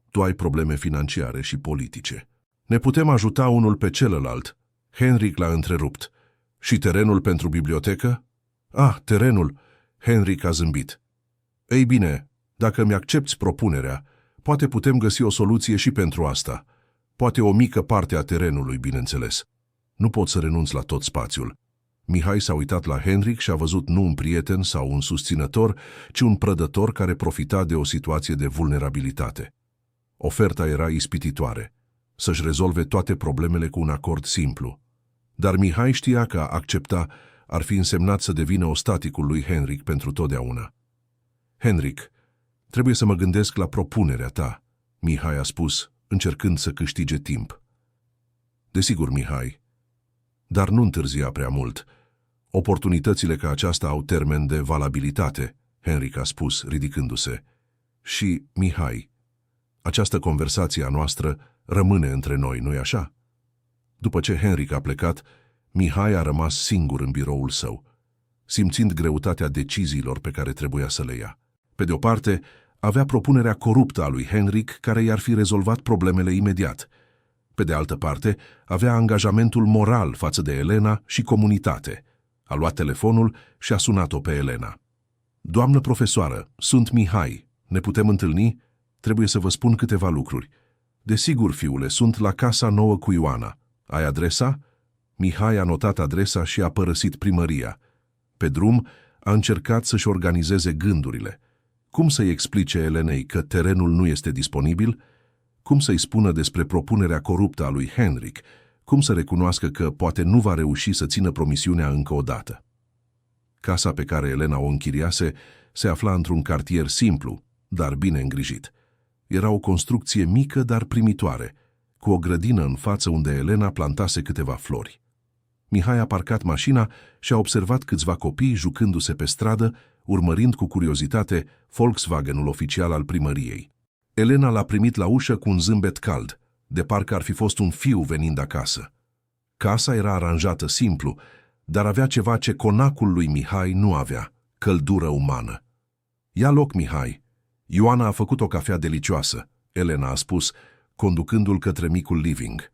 Tu ai probleme financiare și politice. Ne putem ajuta unul pe celălalt. Henrik l-a întrerupt. Și terenul pentru bibliotecă? Ah, terenul. Henrik a zâmbit. Ei bine, dacă mi-accepți propunerea, poate putem găsi o soluție și pentru asta. Poate o mică parte a terenului, bineînțeles. Nu pot să renunț la tot spațiul. Mihai s-a uitat la Henrik și a văzut nu un prieten sau un susținător, ci un prădător care profita de o situație de vulnerabilitate. Oferta era ispititoare, să-și rezolve toate problemele cu un acord simplu. Dar Mihai știa că a accepta ar fi însemnat să devină ostaticul lui Henrik pentru totdeauna. Henrik, trebuie să mă gândesc la propunerea ta, Mihai a spus, încercând să câștige timp. Desigur, Mihai, dar nu întârzia prea mult. Oportunitățile ca aceasta au termen de valabilitate, Henrik a spus, ridicându-se. Și, Mihai, această conversație a noastră rămâne între noi, nu-i așa? După ce Henrik a plecat, Mihai a rămas singur în biroul său, simțind greutatea deciziilor pe care trebuia să le ia. Pe de o parte, avea propunerea coruptă a lui Henrik, care i-ar fi rezolvat problemele imediat. Pe de altă parte, avea angajamentul moral față de Elena și comunitate. A luat telefonul și a sunat-o pe Elena. Doamnă profesoară, sunt Mihai. Ne putem întâlni? Trebuie să vă spun câteva lucruri. Desigur, fiule, sunt la Casa Nouă cu Ioana. Ai adresa? Mihai a notat adresa și a părăsit primăria. Pe drum, a încercat să-și organizeze gândurile. Cum să-i explice Elenei că terenul nu este disponibil? Cum să-i spună despre propunerea coruptă a lui Henrik? Cum să recunoască că poate nu va reuși să țină promisiunea încă o dată? Casa pe care Elena o închiriase se afla într-un cartier simplu, dar bine îngrijit. Era o construcție mică, dar primitoare, cu o grădină în față unde Elena plantase câteva flori. Mihai a parcat mașina și a observat câțiva copii jucându-se pe stradă, urmărind cu curiozitate Volkswagenul oficial al primăriei. Elena l-a primit la ușă cu un zâmbet cald, de parcă ar fi fost un fiu venind acasă. Casa era aranjată simplu, dar avea ceva ce conacul lui Mihai nu avea, căldură umană. Ia loc, Mihai. Ioana a făcut o cafea delicioasă, Elena a spus, conducându-l către micul living.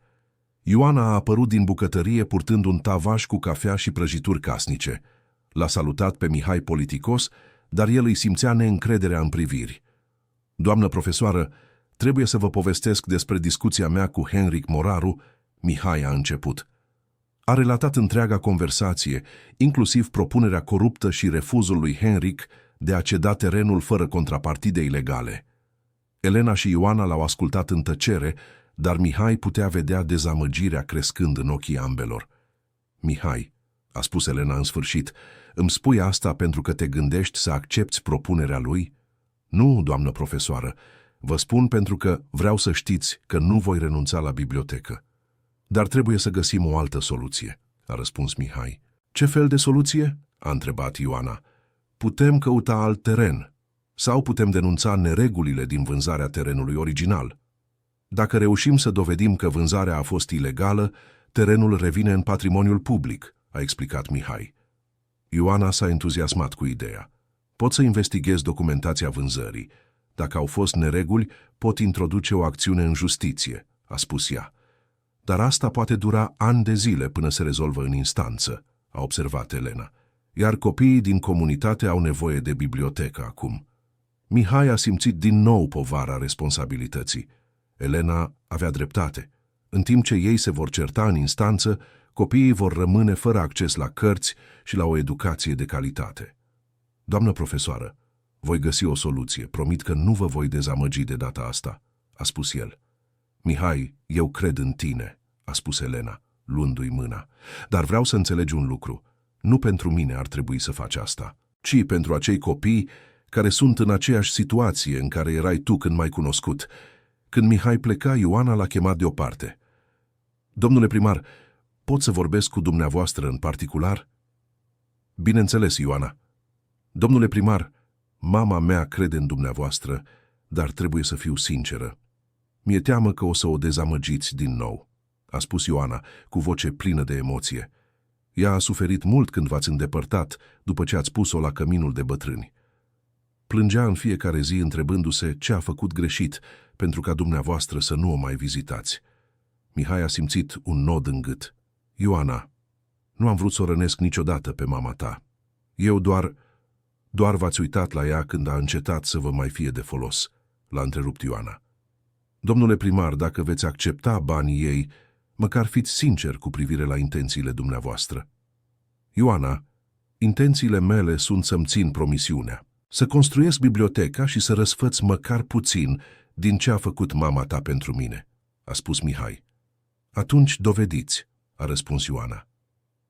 Ioana a apărut din bucătărie purtând un tavaj cu cafea și prăjituri casnice. L-a salutat pe Mihai politicos, dar el îi simțea neîncrederea în priviri. Doamnă profesoară, trebuie să vă povestesc despre discuția mea cu Henrik Moraru, Mihai a început. A relatat întreaga conversație, inclusiv propunerea coruptă și refuzul lui Henrik de a ceda terenul fără contrapartide ilegale. Elena și Ioana l-au ascultat în tăcere, dar Mihai putea vedea dezamăgirea crescând în ochii ambelor. Mihai, a spus Elena în sfârșit, îmi spui asta pentru că te gândești să accepți propunerea lui? Nu, doamnă profesoară, vă spun pentru că vreau să știți că nu voi renunța la bibliotecă. Dar trebuie să găsim o altă soluție, a răspuns Mihai. Ce fel de soluție? A întrebat Ioana. Putem căuta alt teren sau putem denunța neregulile din vânzarea terenului original. Dacă reușim să dovedim că vânzarea a fost ilegală, terenul revine în patrimoniul public, a explicat Mihai. Ioana s-a entuziasmat cu ideea. Pot să investighez documentația vânzării. Dacă au fost nereguli, pot introduce o acțiune în justiție, a spus ea. Dar asta poate dura ani de zile până se rezolvă în instanță, a observat Elena. Iar copiii din comunitate au nevoie de bibliotecă acum. Mihai a simțit din nou povara responsabilității. Elena avea dreptate. În timp ce ei se vor certa în instanță, copiii vor rămâne fără acces la cărți și la o educație de calitate. Doamnă profesoară, voi găsi o soluție, promit că nu vă voi dezamăgi de data asta, a spus el. Mihai, eu cred în tine, a spus Elena, luându-i mâna. Dar vreau să înțelegi un lucru. Nu pentru mine ar trebui să faci asta, ci pentru acei copii care sunt în aceeași situație în care erai tu când m-ai cunoscut. Când Mihai pleca, Ioana l-a chemat deoparte. Domnule primar, pot să vorbesc cu dumneavoastră în particular? Bineînțeles, Ioana. Domnule primar, mama mea crede în dumneavoastră, dar trebuie să fiu sinceră. Mi-e teamă că o să o dezamăgiți din nou, a spus Ioana, cu voce plină de emoție. Ea a suferit mult când v-ați îndepărtat după ce ați pus-o la căminul de bătrâni. Plângea în fiecare zi întrebându-se ce a făcut greșit pentru ca dumneavoastră să nu o mai vizitați. Mihai a simțit un nod în gât. Ioana, nu am vrut să o rănesc niciodată pe mama ta. Eu doar v-ați uitat la ea când a încetat să vă mai fie de folos, l-a întrerupt Ioana. Domnule primar, dacă veți accepta banii ei, măcar fiți sincer cu privire la intențiile dumneavoastră. Ioana, intențiile mele sunt să-mi țin promisiunea, să construiesc biblioteca și să răsfăț măcar puțin din ce a făcut mama ta pentru mine, a spus Mihai. Atunci dovediți, a răspuns Ioana.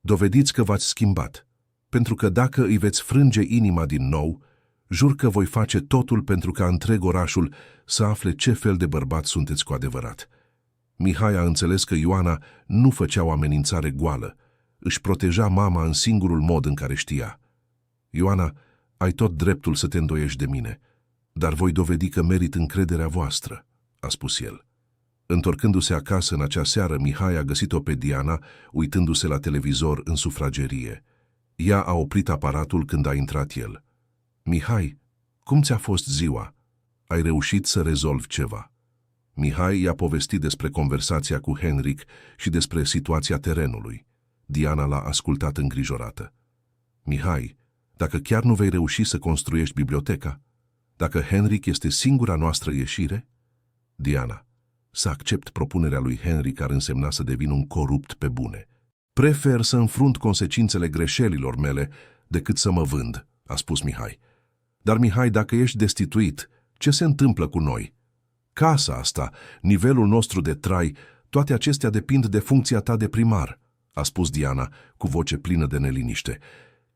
Dovediți că v-ați schimbat, pentru că dacă îi veți frânge inima din nou, jur că voi face totul pentru ca întreg orașul să afle ce fel de bărbat sunteți cu adevărat. Mihai a înțeles că Ioana nu făcea o amenințare goală, își proteja mama în singurul mod în care știa. Ioana, ai tot dreptul să te îndoiești de mine, dar voi dovedi că merit încrederea voastră, a spus el. Întorcându-se acasă în acea seară, Mihai a găsit-o pe Diana, uitându-se la televizor în sufragerie. Ea a oprit aparatul când a intrat el. Mihai, cum ți-a fost ziua? Ai reușit să rezolvi ceva? Mihai i-a povestit despre conversația cu Henrik și despre situația terenului. Diana l-a ascultat îngrijorată. Mihai, dacă chiar nu vei reuși să construiești biblioteca, dacă Henrik este singura noastră ieșire? Diana, să accept propunerea lui Henrik ar însemna să devin un corupt pe bune. Prefer să înfrunt consecințele greșelilor mele decât să mă vând, a spus Mihai. Dar Mihai, dacă ești destituit, ce se întâmplă cu noi? Casa asta, nivelul nostru de trai, toate acestea depind de funcția ta de primar, a spus Diana cu voce plină de neliniște.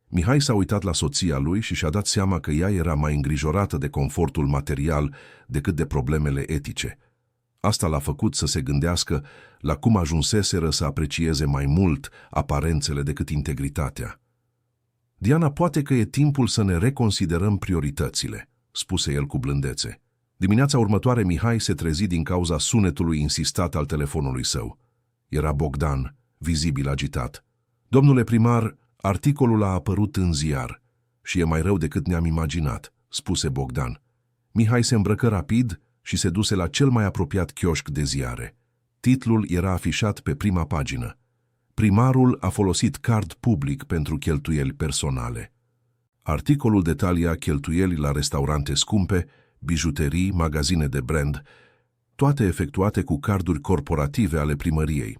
Mihai s-a uitat la soția lui și și-a dat seama că ea era mai îngrijorată de confortul material decât de problemele etice. Asta l-a făcut să se gândească la cum ajunseseră să aprecieze mai mult aparențele decât integritatea. Diana, poate că e timpul să ne reconsiderăm prioritățile, spuse el cu blândețe. Dimineața următoare Mihai se trezi din cauza sunetului insistat al telefonului său. Era Bogdan, vizibil agitat. Domnule primar, articolul a apărut în ziar și e mai rău decât ne-am imaginat, spuse Bogdan. Mihai se îmbrăcă rapid și se duse la cel mai apropiat chioșc de ziare. Titlul era afișat pe prima pagină. Primarul a folosit card public pentru cheltuieli personale. Articolul detalia cheltuieli la restaurante scumpe, bijuterii, magazine de brand, toate efectuate cu carduri corporative ale primăriei.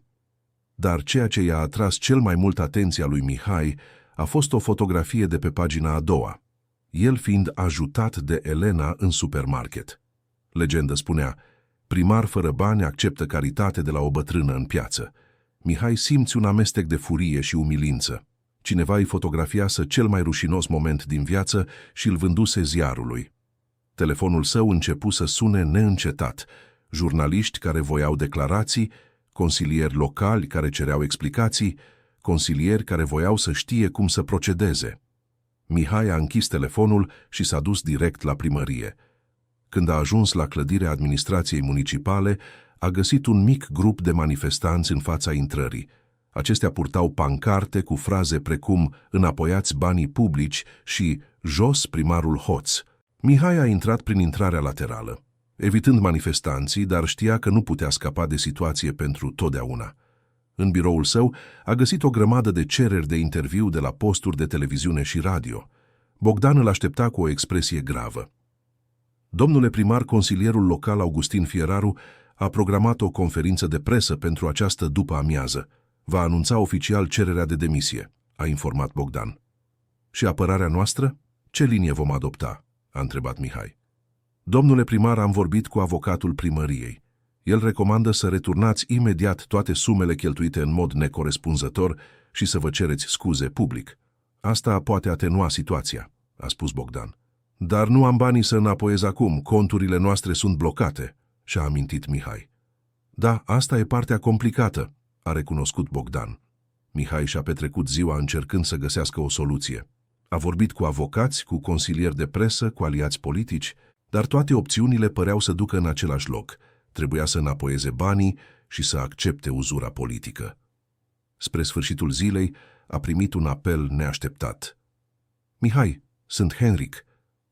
Dar ceea ce i-a atras cel mai mult atenția lui Mihai a fost o fotografie de pe pagina a doua. el fiind ajutat de Elena în supermarket. Legendă spunea, primar fără bani acceptă caritate de la o bătrână în piață. Mihai simți un amestec de furie și umilință. Cineva îi fotografiase cel mai rușinos moment din viață și îl vânduse ziarului. Telefonul său începu să sune neîncetat. Jurnaliști care voiau declarații, consilieri locali care cereau explicații, consilieri care voiau să știe cum să procedeze. Mihai a închis telefonul și s-a dus direct la primărie. Când a ajuns la clădirea administrației municipale, a găsit un mic grup de manifestanți în fața intrării. Acestea purtau pancarte cu fraze precum „Înapoiați banii publici” și „Jos primarul Hoț”. Mihai a intrat prin intrarea laterală, evitând manifestanții, dar știa că nu putea scapa de situație pentru totdeauna. În biroul său a găsit o grămadă de cereri de interviu de la posturi de televiziune și radio. Bogdan îl aștepta cu o expresie gravă. Domnule primar, consilierul local Augustin Fieraru a programat o conferință de presă pentru această după-amiază. Va anunța oficial cererea de demisie, a informat Bogdan. Și apărarea noastră? Ce linie vom adopta? A întrebat Mihai. Domnule primar, am vorbit cu avocatul primăriei. El recomandă să returnați imediat toate sumele cheltuite în mod necorespunzător și să vă cereți scuze public. Asta poate atenua situația, a spus Bogdan. Dar nu am banii să înapoiez acum, conturile noastre sunt blocate, și-a amintit Mihai. Da, asta e partea complicată, a recunoscut Bogdan. Mihai și-a petrecut ziua încercând să găsească o soluție. A vorbit cu avocați, cu consilieri de presă, cu aliați politici, dar toate opțiunile păreau să ducă în același loc. Trebuia să înapoieze banii și să accepte uzura politică. Spre sfârșitul zilei a primit un apel neașteptat. Mihai, sunt Henric.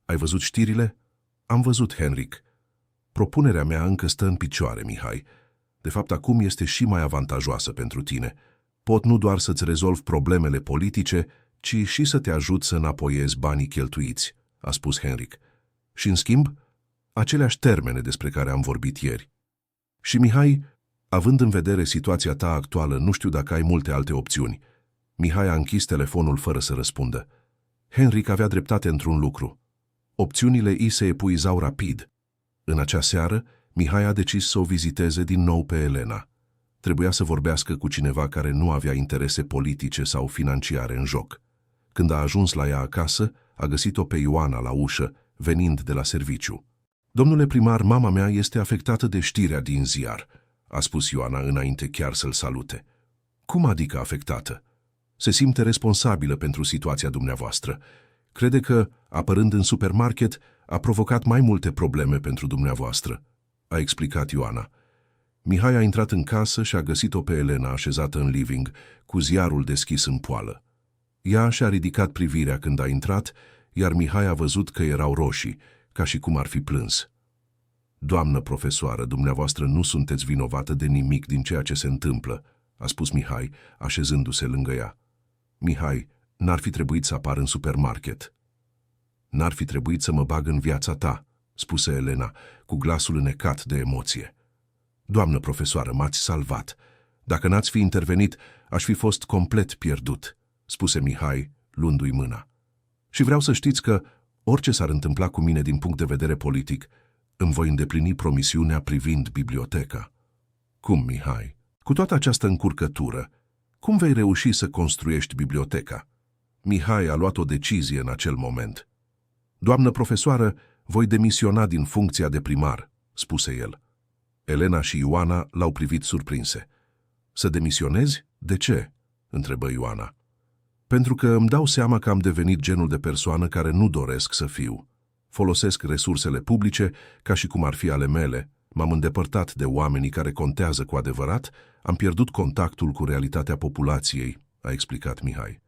Ai văzut știrile? Am văzut, Henric. Propunerea mea încă stă în picioare, Mihai. De fapt, acum este și mai avantajoasă pentru tine. Pot nu doar să-ți rezolv problemele politice, ci și să te ajut să înapoiezi banii cheltuiți, a spus Henric. Și, în schimb, aceleași termene despre care am vorbit ieri. Și, Mihai, având în vedere situația ta actuală, nu știu dacă ai multe alte opțiuni. Mihai a închis telefonul fără să răspundă. Henric avea dreptate într-un lucru. Opțiunile ei se epuizau rapid. În acea seară, Mihai a decis să o viziteze din nou pe Elena. Trebuia să vorbească cu cineva care nu avea interese politice sau financiare în joc. Când a ajuns la ea acasă, a găsit-o pe Ioana la ușă, venind de la serviciu. Domnule primar, mama mea este afectată de știrea din ziar, a spus Ioana înainte chiar să-l salute. Cum adică afectată? Se simte responsabilă pentru situația dumneavoastră. Crede că, apărând în supermarket, a provocat mai multe probleme pentru dumneavoastră, a explicat Ioana. Mihai a intrat în casă și a găsit-o pe Elena așezată în living, cu ziarul deschis în poală. Ea și-a ridicat privirea când a intrat, iar Mihai a văzut că erau roșii, ca și cum ar fi plâns. Doamnă profesoară, dumneavoastră nu sunteți vinovată de nimic din ceea ce se întâmplă, a spus Mihai, așezându-se lângă ea. Mihai, n-ar fi trebuit să apar în supermarket. N-ar fi trebuit să mă bag în viața ta, spuse Elena, cu glasul înnecat de emoție. Doamnă profesoară, m-ați salvat. Dacă n-ați fi intervenit, aș fi fost complet pierdut, spuse Mihai, luându-i mâna. Și vreau să știți că, orice s-ar întâmpla cu mine din punct de vedere politic, îmi voi îndeplini promisiunea privind biblioteca. Cum, Mihai? Cu toată această încurcătură, cum vei reuși să construiești biblioteca? Mihai a luat o decizie în acel moment. Doamnă profesoară, voi demisiona din funcția de primar, spuse el. Elena și Ioana l-au privit surprinse. Să demisionezi? De ce? Întrebă Ioana. Pentru că îmi dau seama că am devenit genul de persoană care nu doresc să fiu. Folosesc resursele publice ca și cum ar fi ale mele, m-am îndepărtat de oamenii care contează cu adevărat, am pierdut contactul cu realitatea populației, a explicat Mihai.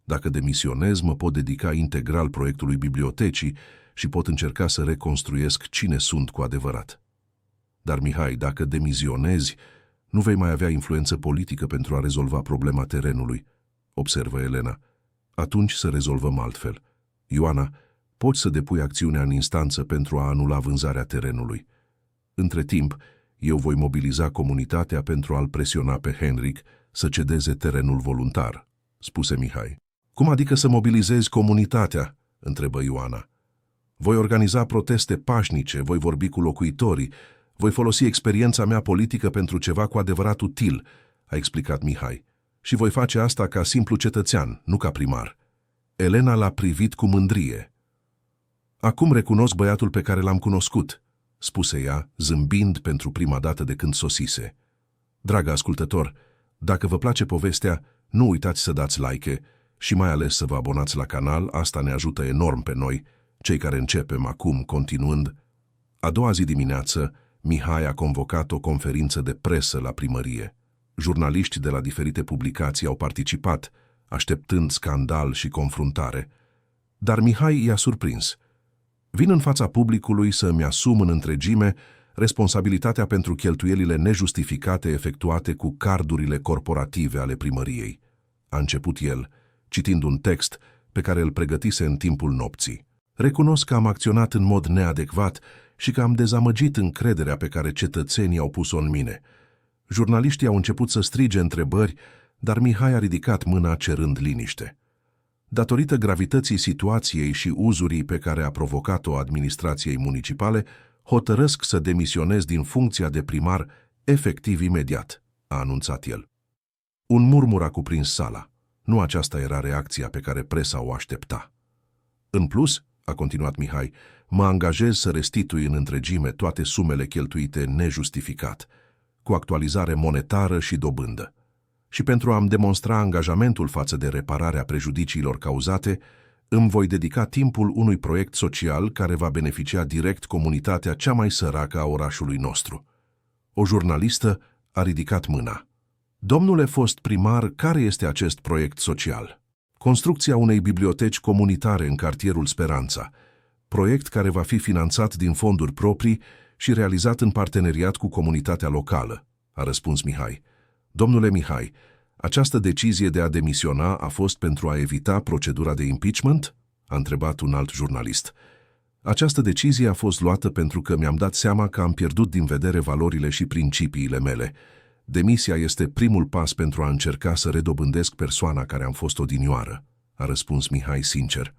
Dacă demisionez, mă pot dedica integral proiectului bibliotecii și pot încerca să reconstruiesc cine sunt cu adevărat. Dar, Mihai, dacă demizionezi, nu vei mai avea influență politică pentru a rezolva problema terenului, observă Elena. Atunci să rezolvăm altfel. Ioana, poți să depui acțiunea în instanță pentru a anula vânzarea terenului. Între timp, eu voi mobiliza comunitatea pentru a-l presiona pe Henric să cedeze terenul voluntar, spuse Mihai. Cum adică să mobilizezi comunitatea? întrebă Ioana. Voi organiza proteste pașnice, voi vorbi cu locuitorii, voi folosi experiența mea politică pentru ceva cu adevărat util, a explicat Mihai. Și voi face asta ca simplu cetățean, nu ca primar. Elena l-a privit cu mândrie. Acum recunosc băiatul pe care l-am cunoscut, spuse ea, zâmbind pentru prima dată de când sosise. Dragă ascultător, dacă vă place povestea, nu uitați să dați like și mai ales să vă abonați la canal, asta ne ajută enorm pe noi, cei care începem acum, continuând. A doua zi dimineață, Mihai a convocat o conferință de presă la primărie. Jurnaliști de la diferite publicații au participat, așteptând scandal și confruntare. Dar Mihai i-a surprins. Vin în fața publicului să îmi asum în întregime responsabilitatea pentru cheltuielile nejustificate efectuate cu cardurile corporative ale primăriei. A început el, citind un text pe care îl pregătise în timpul nopții. Recunosc că am acționat în mod neadecvat și că am dezamăgit încrederea pe care cetățenii au pus-o în mine. Jurnaliștii au început să strige întrebări, dar Mihai a ridicat mâna cerând liniște. Datorită gravității situației și uzurii pe care a provocat-o administrației municipale, hotărăsc să demisionez din funcția de primar efectiv imediat, a anunțat el. Un murmur a cuprins sala. Nu aceasta era reacția pe care presa o aștepta. În plus, a continuat Mihai, mă angajez să restitui în întregime toate sumele cheltuite nejustificat, cu actualizare monetară și dobândă. Și pentru a-mi demonstra angajamentul față de repararea prejudiciilor cauzate, îmi voi dedica timpul unui proiect social care va beneficia direct comunitatea cea mai săracă a orașului nostru. O jurnalistă a ridicat mâna. Domnule fost primar, care este acest proiect social? Construcția unei biblioteci comunitare în cartierul Speranța, proiect care va fi finanțat din fonduri proprii și realizat în parteneriat cu comunitatea locală, a răspuns Mihai. Domnule Mihai, această decizie de a demisiona a fost pentru a evita procedura de impeachment? A întrebat un alt jurnalist. Această decizie a fost luată pentru că mi-am dat seama că am pierdut din vedere valorile și principiile mele. Demisia este primul pas pentru a încerca să redobândesc persoana care am fost odinioară, a răspuns Mihai sincer.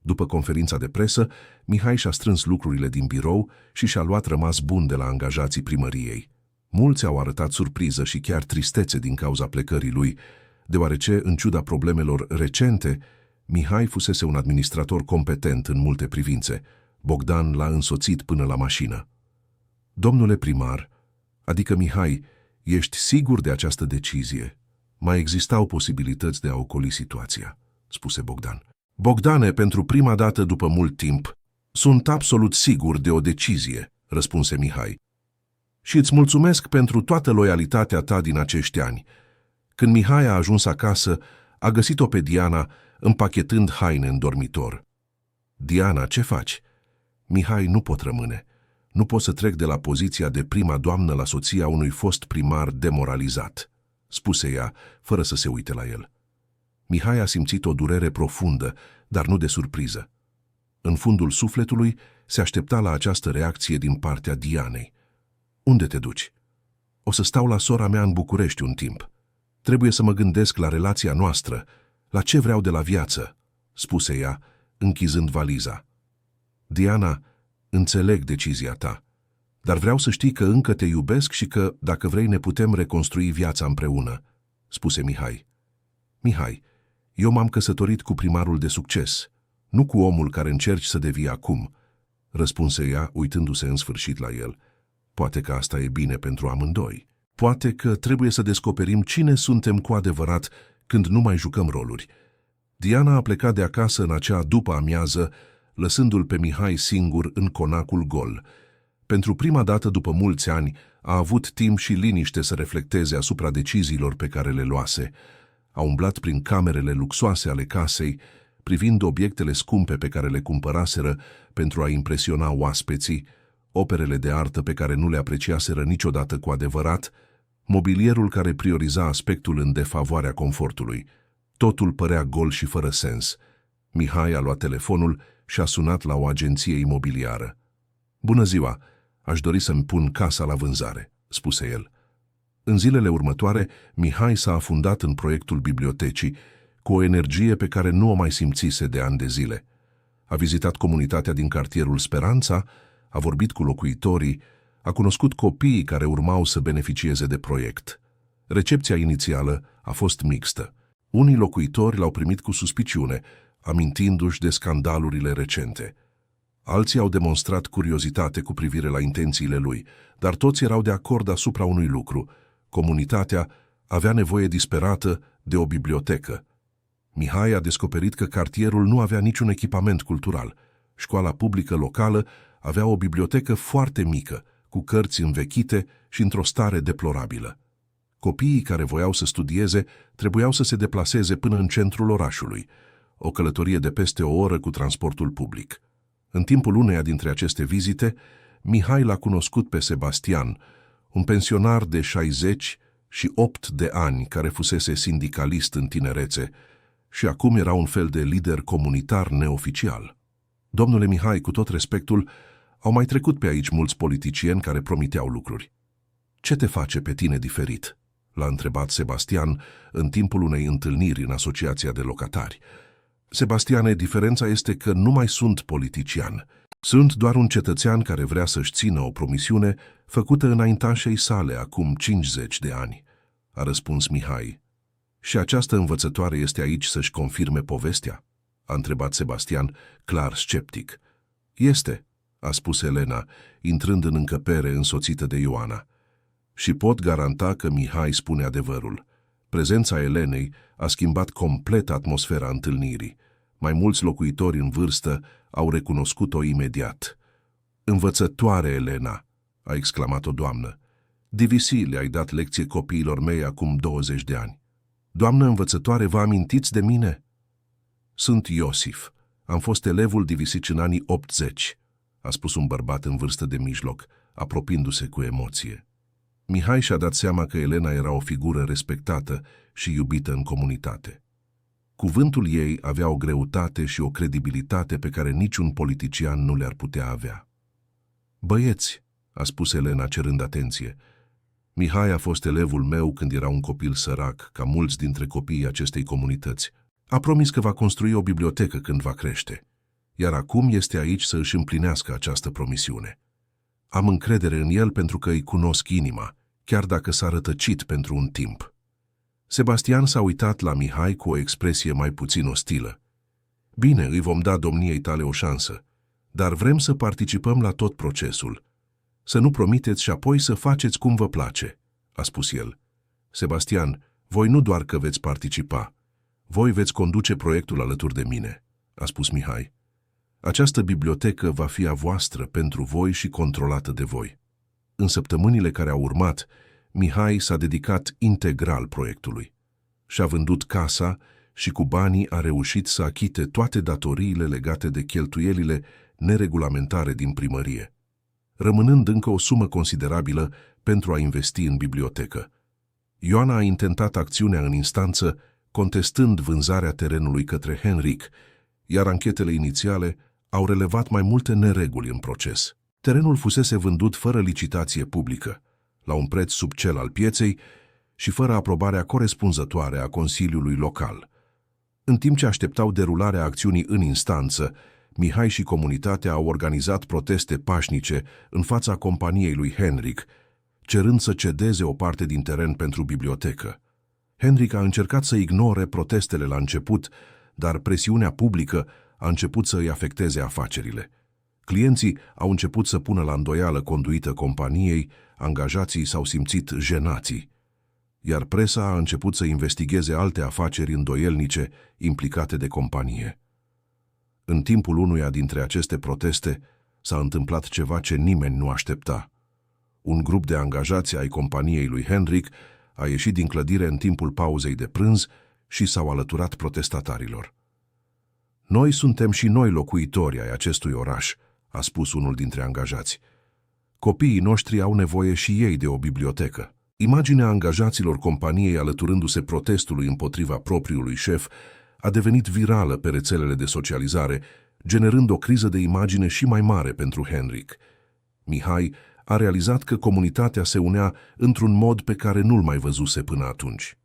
După conferința de presă, Mihai și-a strâns lucrurile din birou și și-a luat rămas bun de la angajații primăriei. Mulți au arătat surpriză și chiar tristețe din cauza plecării lui, deoarece, în ciuda problemelor recente, Mihai fusese un administrator competent în multe privințe. Bogdan l-a însoțit până la mașină. Domnule primar, adică Mihai, ești sigur de această decizie? Mai existau posibilități de a ocoli situația, spuse Bogdan. Bogdane, pentru prima dată după mult timp, sunt absolut sigur de o decizie, răspunse Mihai. Și îți mulțumesc pentru toată loialitatea ta din acești ani. Când Mihai a ajuns acasă, a găsit-o pe Diana împachetând haine în dormitor. Diana, ce faci? Mihai, nu pot rămâne. Nu pot să trec de la poziția de prima doamnă la soția unui fost primar demoralizat, spuse ea, fără să se uite la el. Mihai a simțit o durere profundă, dar nu de surpriză. În fundul sufletului se aștepta la această reacție din partea Dianei. Unde te duci? O să stau la sora mea în București un timp. Trebuie să mă gândesc la relația noastră, la ce vreau de la viață, spuse ea, închizând valiza. Diana, înțeleg decizia ta, dar vreau să știi că încă te iubesc și că, dacă vrei, ne putem reconstrui viața împreună, spuse Mihai. Mihai, eu m-am căsătorit cu primarul de succes, nu cu omul care încerci să devii acum, răspunse ea, uitându-se în sfârșit la el. Poate că asta e bine pentru amândoi. Poate că trebuie să descoperim cine suntem cu adevărat când nu mai jucăm roluri. Diana a plecat de acasă în acea după-amiază, lăsându-l pe Mihai singur în conacul gol. Pentru prima dată după mulți ani, a avut timp și liniște să reflecteze asupra deciziilor pe care le luase. A umblat prin camerele luxoase ale casei, privind obiectele scumpe pe care le cumpăraseră pentru a impresiona oaspeții, operele de artă pe care nu le apreciaseră niciodată cu adevărat, mobilierul care prioriza aspectul în defavoarea confortului. Totul părea gol și fără sens. Mihai a luat telefonul și a sunat la o agenție imobiliară. Bună ziua, aș dori să-mi pun casa la vânzare, spuse el. În zilele următoare, Mihai s-a afundat în proiectul bibliotecii, cu o energie pe care nu o mai simțise de ani de zile. A vizitat comunitatea din cartierul Speranța, a vorbit cu locuitorii, a cunoscut copiii care urmau să beneficieze de proiect. Recepția inițială a fost mixtă. Unii locuitori l-au primit cu suspiciune, amintindu-și de scandalurile recente. Alții au demonstrat curiozitate cu privire la intențiile lui, dar toți erau de acord asupra unui lucru. Comunitatea avea nevoie disperată de o bibliotecă. Mihai a descoperit că cartierul nu avea niciun echipament cultural. Școala publică locală avea o bibliotecă foarte mică, cu cărți învechite și într-o stare deplorabilă. Copiii care voiau să studieze trebuiau să se deplaseze până în centrul orașului, o călătorie de peste o oră cu transportul public. În timpul uneia dintre aceste vizite, Mihai l-a cunoscut pe Sebastian, un pensionar de 68 de ani care fusese sindicalist în tinerețe și acum era un fel de lider comunitar neoficial. Domnule Mihai, cu tot respectul, au mai trecut pe aici mulți politicieni care promiteau lucruri. Ce te face pe tine diferit? L-a întrebat Sebastian în timpul unei întâlniri în asociația de locatari. Sebastiane, diferența este că nu mai sunt politician. Sunt doar un cetățean care vrea să-și țină o promisiune făcută înaintașei sale acum 50 de ani, a răspuns Mihai. Și această învățătoare este aici să-și confirme povestea? A întrebat Sebastian, clar sceptic. Este, a spus Elena, intrând în încăpere însoțită de Ioana. Și pot garanta că Mihai spune adevărul. Prezența Elenei a schimbat complet atmosfera întâlnirii. Mai mulți locuitori în vârstă au recunoscut-o imediat. Învățătoare Elena, a exclamat o doamnă. DVC le-ai dat lecție copiilor mei acum 20 de ani. Doamnă învățătoare, vă amintiți de mine? Sunt Iosif. Am fost elevul DVC în anii 80, a spus un bărbat în vârstă de mijloc, apropiindu-se cu emoție. Mihai și-a dat seama că Elena era o figură respectată și iubită în comunitate. Cuvântul ei avea o greutate și o credibilitate pe care niciun politician nu le-ar putea avea. Băieți, a spus Elena cerând atenție, Mihai a fost elevul meu când era un copil sărac, ca mulți dintre copiii acestei comunități. A promis că va construi o bibliotecă când va crește, iar acum este aici să își împlinească această promisiune. Am încredere în el pentru că îi cunosc inima, chiar dacă s-a rătăcit pentru un timp. Sebastian s-a uitat la Mihai cu o expresie mai puțin ostilă. Bine, îi vom da domniei tale o șansă, dar vrem să participăm la tot procesul. Să nu promiteți și apoi să faceți cum vă place, a spus el. Sebastian, voi nu doar că veți participa, voi veți conduce proiectul alături de mine, a spus Mihai. Această bibliotecă va fi a voastră pentru voi și controlată de voi. În săptămânile care au urmat, Mihai s-a dedicat integral proiectului. Și-a vândut casa și cu banii a reușit să achite toate datoriile legate de cheltuielile neregulamentare din primărie, rămânând încă o sumă considerabilă pentru a investi în bibliotecă. Ioana a intentat acțiunea în instanță, contestând vânzarea terenului către Henric, iar anchetele inițiale au relevat mai multe nereguli în proces. Terenul fusese vândut fără licitație publică, la un preț sub cel al pieței și fără aprobarea corespunzătoare a Consiliului Local. În timp ce așteptau derularea acțiunii în instanță, Mihai și comunitatea au organizat proteste pașnice în fața companiei lui Henric, cerând să cedeze o parte din teren pentru bibliotecă. Henric a încercat să ignore protestele la început, dar presiunea publică a început să îi afecteze afacerile. Clienții au început să pună la îndoială conduită companiei, angajații s-au simțit jenați, iar presa a început să investigheze alte afaceri îndoielnice implicate de companie. În timpul unuia dintre aceste proteste s-a întâmplat ceva ce nimeni nu aștepta. Un grup de angajați ai companiei lui Henric a ieșit din clădire în timpul pauzei de prânz și s-au alăturat protestatarilor. Noi suntem și noi locuitori ai acestui oraș, a spus unul dintre angajați. Copiii noștri au nevoie și ei de o bibliotecă. Imaginea angajaților companiei alăturându-se protestului împotriva propriului șef a devenit virală pe rețelele de socializare, generând o criză de imagine și mai mare pentru Henric. Mihai a realizat că comunitatea se unea într-un mod pe care nu-l mai văzuse până atunci.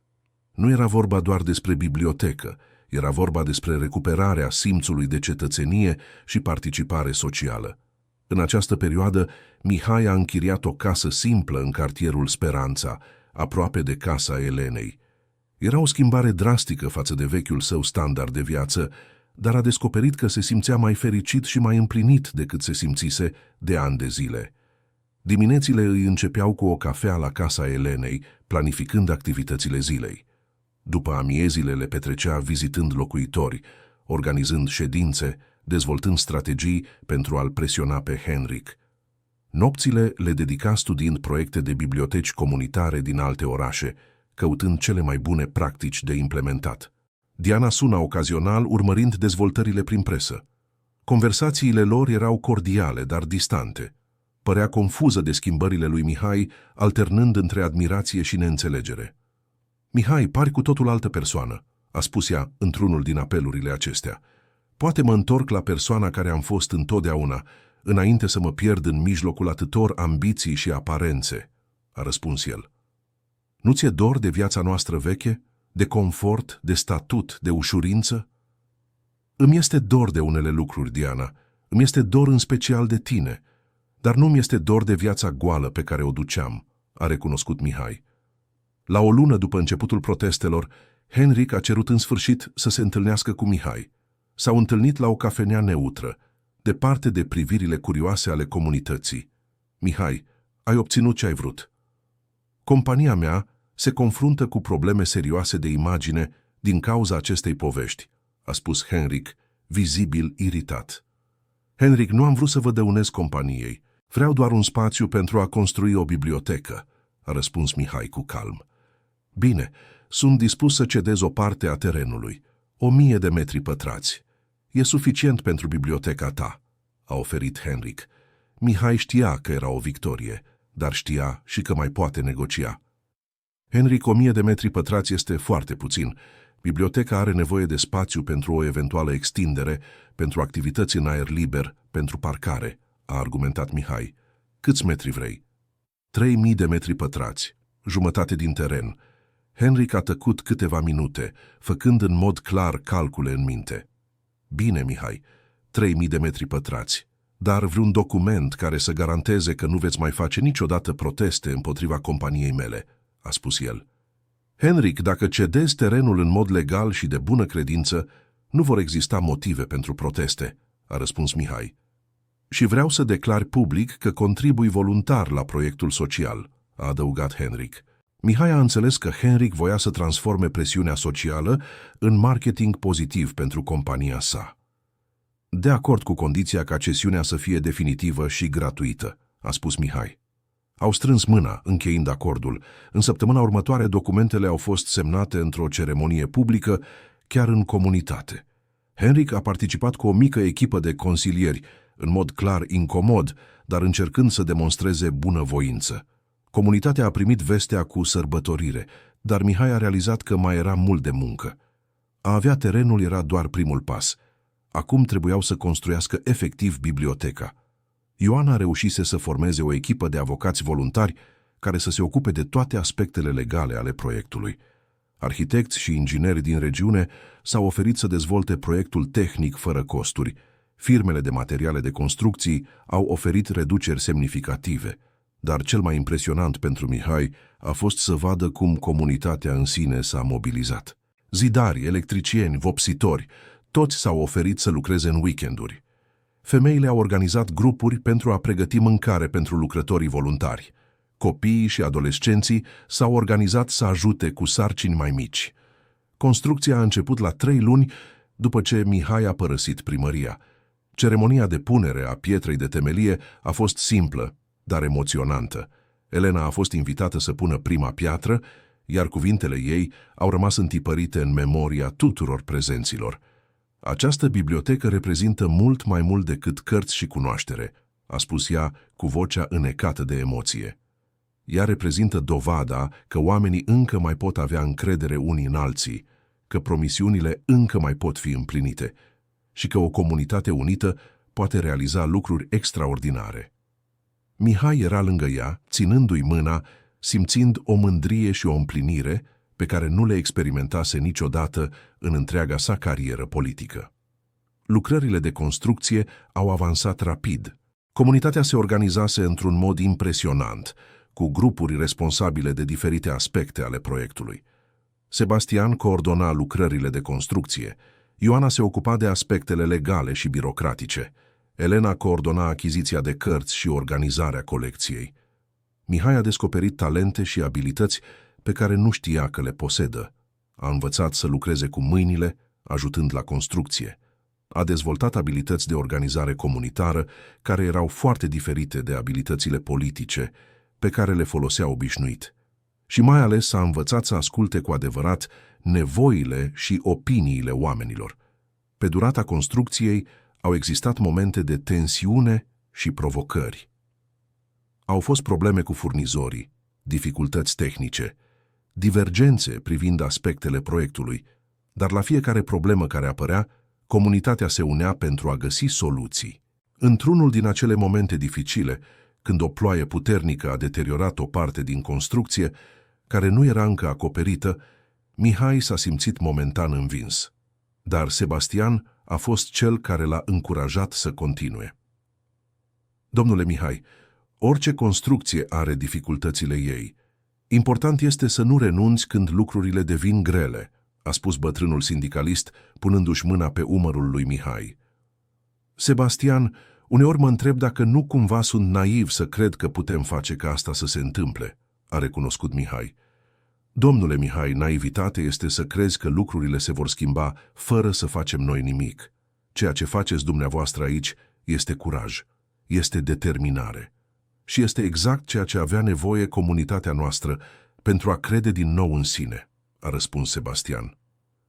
Nu era vorba doar despre bibliotecă, Era vorba despre recuperarea simțului de cetățenie și participare socială. În această perioadă, Mihai a închiriat o casă simplă în cartierul Speranța, aproape de casa Elenei. Era o schimbare drastică față de vechiul său standard de viață, dar a descoperit că se simțea mai fericit și mai împlinit decât se simțise de ani de zile. Diminețile îi începeau cu o cafea la casa Elenei, planificând activitățile zilei. După amiezile le petrecea vizitând locuitori, organizând ședințe, dezvoltând strategii pentru a-l presiona pe Henrik. Nopțile le dedica studiind proiecte de biblioteci comunitare din alte orașe, căutând cele mai bune practici de implementat. Diana suna ocazional, urmărind dezvoltările prin presă. Conversațiile lor erau cordiale, dar distante. Părea confuză de schimbările lui Mihai, alternând între admirație și neînțelegere. "Mihai, pari cu totul altă persoană," a spus ea într-unul din apelurile acestea. "Poate mă întorc la persoana care am fost întotdeauna, înainte să mă pierd în mijlocul atâtor ambiții și aparențe," a răspuns el. "Nu ți-e dor de viața noastră veche? De confort, de statut, de ușurință?" "Îmi este dor de unele lucruri, Diana. Îmi este dor în special de tine. Dar nu mi este dor de viața goală pe care o duceam," a recunoscut Mihai. La o lună după începutul protestelor, Henrik a cerut în sfârșit să se întâlnească cu Mihai. S-au întâlnit la o cafenea neutră, departe de privirile curioase ale comunității. "Mihai, ai obținut ce ai vrut. Compania mea se confruntă cu probleme serioase de imagine din cauza acestei povești," a spus Henrik, vizibil iritat. "Henrik, nu am vrut să vă dăunez companiei. Vreau doar un spațiu pentru a construi o bibliotecă," a răspuns Mihai cu calm. "Bine, sunt dispus să cedez o parte a terenului, 1000 de metri pătrați. E suficient pentru biblioteca ta," a oferit Henrik. Mihai știa că era o victorie, dar știa și că mai poate negocia. "Henrik, 1000 de metri pătrați este foarte puțin. Biblioteca are nevoie de spațiu pentru o eventuală extindere, pentru activități în aer liber, pentru parcare," a argumentat Mihai. "Câți metri vrei?" 3000 de metri pătrați, jumătate din teren." Henrik a tăcut câteva minute, făcând în mod clar calcule în minte. "Bine, Mihai, 3000 de metri pătrați, dar vreun document care să garanteze că nu veți mai face niciodată proteste împotriva companiei mele," a spus el. "Henrik, dacă cedezi terenul în mod legal și de bună credință, nu vor exista motive pentru proteste," a răspuns Mihai. "Și vreau să declar public că contribui voluntar la proiectul social," a adăugat Henrik. Mihai a înțeles că Henrik voia să transforme presiunea socială în marketing pozitiv pentru compania sa. "De acord cu condiția ca cesiunea să fie definitivă și gratuită," a spus Mihai. Au strâns mâna, încheind acordul. În săptămâna următoare, documentele au fost semnate într-o ceremonie publică, chiar în comunitate. Henrik a participat cu o mică echipă de consilieri, în mod clar incomod, dar încercând să demonstreze bunăvoință. Comunitatea a primit vestea cu sărbătorire, dar Mihai a realizat că mai era mult de muncă. A avea terenul era doar primul pas. Acum trebuiau să construiască efectiv biblioteca. Ioana reușise să formeze o echipă de avocați voluntari care să se ocupe de toate aspectele legale ale proiectului. Arhitecți și ingineri din regiune s-au oferit să dezvolte proiectul tehnic fără costuri. Firmele de materiale de construcții au oferit reduceri semnificative. Dar cel mai impresionant pentru Mihai a fost să vadă cum comunitatea în sine s-a mobilizat. Zidari, electricieni, vopsitori, toți s-au oferit să lucreze în weekenduri. Femeile au organizat grupuri pentru a pregăti mâncare pentru lucrătorii voluntari. Copiii și adolescenții s-au organizat să ajute cu sarcini mai mici. Construcția a început la 3 luni după ce Mihai a părăsit primăria. Ceremonia de punere a pietrei de temelie a fost simplă, dar emoționantă. Elena a fost invitată să pună prima piatră, iar cuvintele ei au rămas întipărite în memoria tuturor prezenților. "Această bibliotecă reprezintă mult mai mult decât cărți și cunoaștere," a spus ea cu vocea înecată de emoție. Ea reprezintă dovada că oamenii încă mai pot avea încredere unii în alții, că promisiunile încă mai pot fi împlinite și că o comunitate unită poate realiza lucruri extraordinare. Mihai era lângă ea, ținându-i mâna, simțind o mândrie și o împlinire, pe care nu le experimentase niciodată în întreaga sa carieră politică. Lucrările de construcție au avansat rapid. Comunitatea se organizase într-un mod impresionant, cu grupuri responsabile de diferite aspecte ale proiectului. Sebastian coordona lucrările de construcție, Ioana se ocupa de aspectele legale și birocratice, Elena coordona achiziția de cărți și organizarea colecției. Mihai a descoperit talente și abilități pe care nu știa că le posedă. A învățat să lucreze cu mâinile, ajutând la construcție. A dezvoltat abilități de organizare comunitară care erau foarte diferite de abilitățile politice pe care le folosea obișnuit. Și mai ales a învățat să asculte cu adevărat nevoile și opiniile oamenilor. Pe durata construcției au existat momente de tensiune și provocări. Au fost probleme cu furnizorii, dificultăți tehnice, divergențe privind aspectele proiectului, dar la fiecare problemă care apărea, comunitatea se unea pentru a găsi soluții. Într-unul din acele momente dificile, când o ploaie puternică a deteriorat o parte din construcție, care nu era încă acoperită, Mihai s-a simțit momentan învins. Dar Sebastian a fost cel care l-a încurajat să continue. Domnule Mihai, orice construcție are dificultățile ei. Important este să nu renunți când lucrurile devin grele, a spus bătrânul sindicalist, punându-și mâna pe umărul lui Mihai. Sebastian, uneori mă întreb dacă nu cumva sunt naiv să cred că putem face ca asta să se întâmple, a recunoscut Mihai. Domnule Mihai, naivitate este să crezi că lucrurile se vor schimba fără să facem noi nimic. Ceea ce faceți dumneavoastră aici este curaj, este determinare. Și este exact ceea ce avea nevoie comunitatea noastră pentru a crede din nou în sine, a răspuns Sebastian.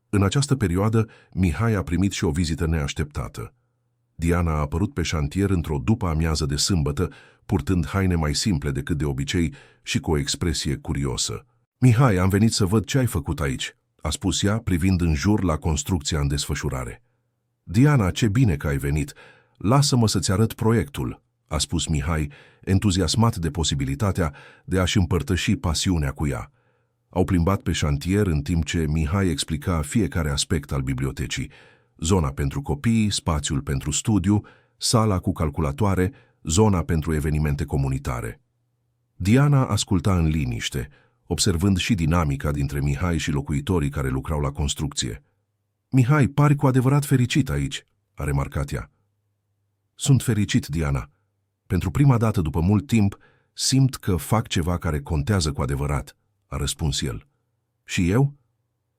În această perioadă, Mihai a primit și o vizită neașteptată. Diana a apărut pe șantier într-o după-amiază de sâmbătă, purtând haine mai simple decât de obicei și cu o expresie curiosă. Mihai, am venit să văd ce ai făcut aici, a spus ea, privind în jur la construcția în desfășurare. Diana, ce bine că ai venit. Lasă-mă să-ți arăt proiectul, a spus Mihai, entuziasmat de posibilitatea de a-și împărtăși pasiunea cu ea. Au plimbat pe șantier în timp ce Mihai explica fiecare aspect al bibliotecii, zona pentru copii, spațiul pentru studiu, sala cu calculatoare, zona pentru evenimente comunitare. Diana asculta în liniște, observând și dinamica dintre Mihai și locuitorii care lucrau la construcție. Mihai, pari cu adevărat fericit aici, a remarcat ea. Sunt fericit, Diana. Pentru prima dată după mult timp, simt că fac ceva care contează cu adevărat, a răspuns el. Și eu?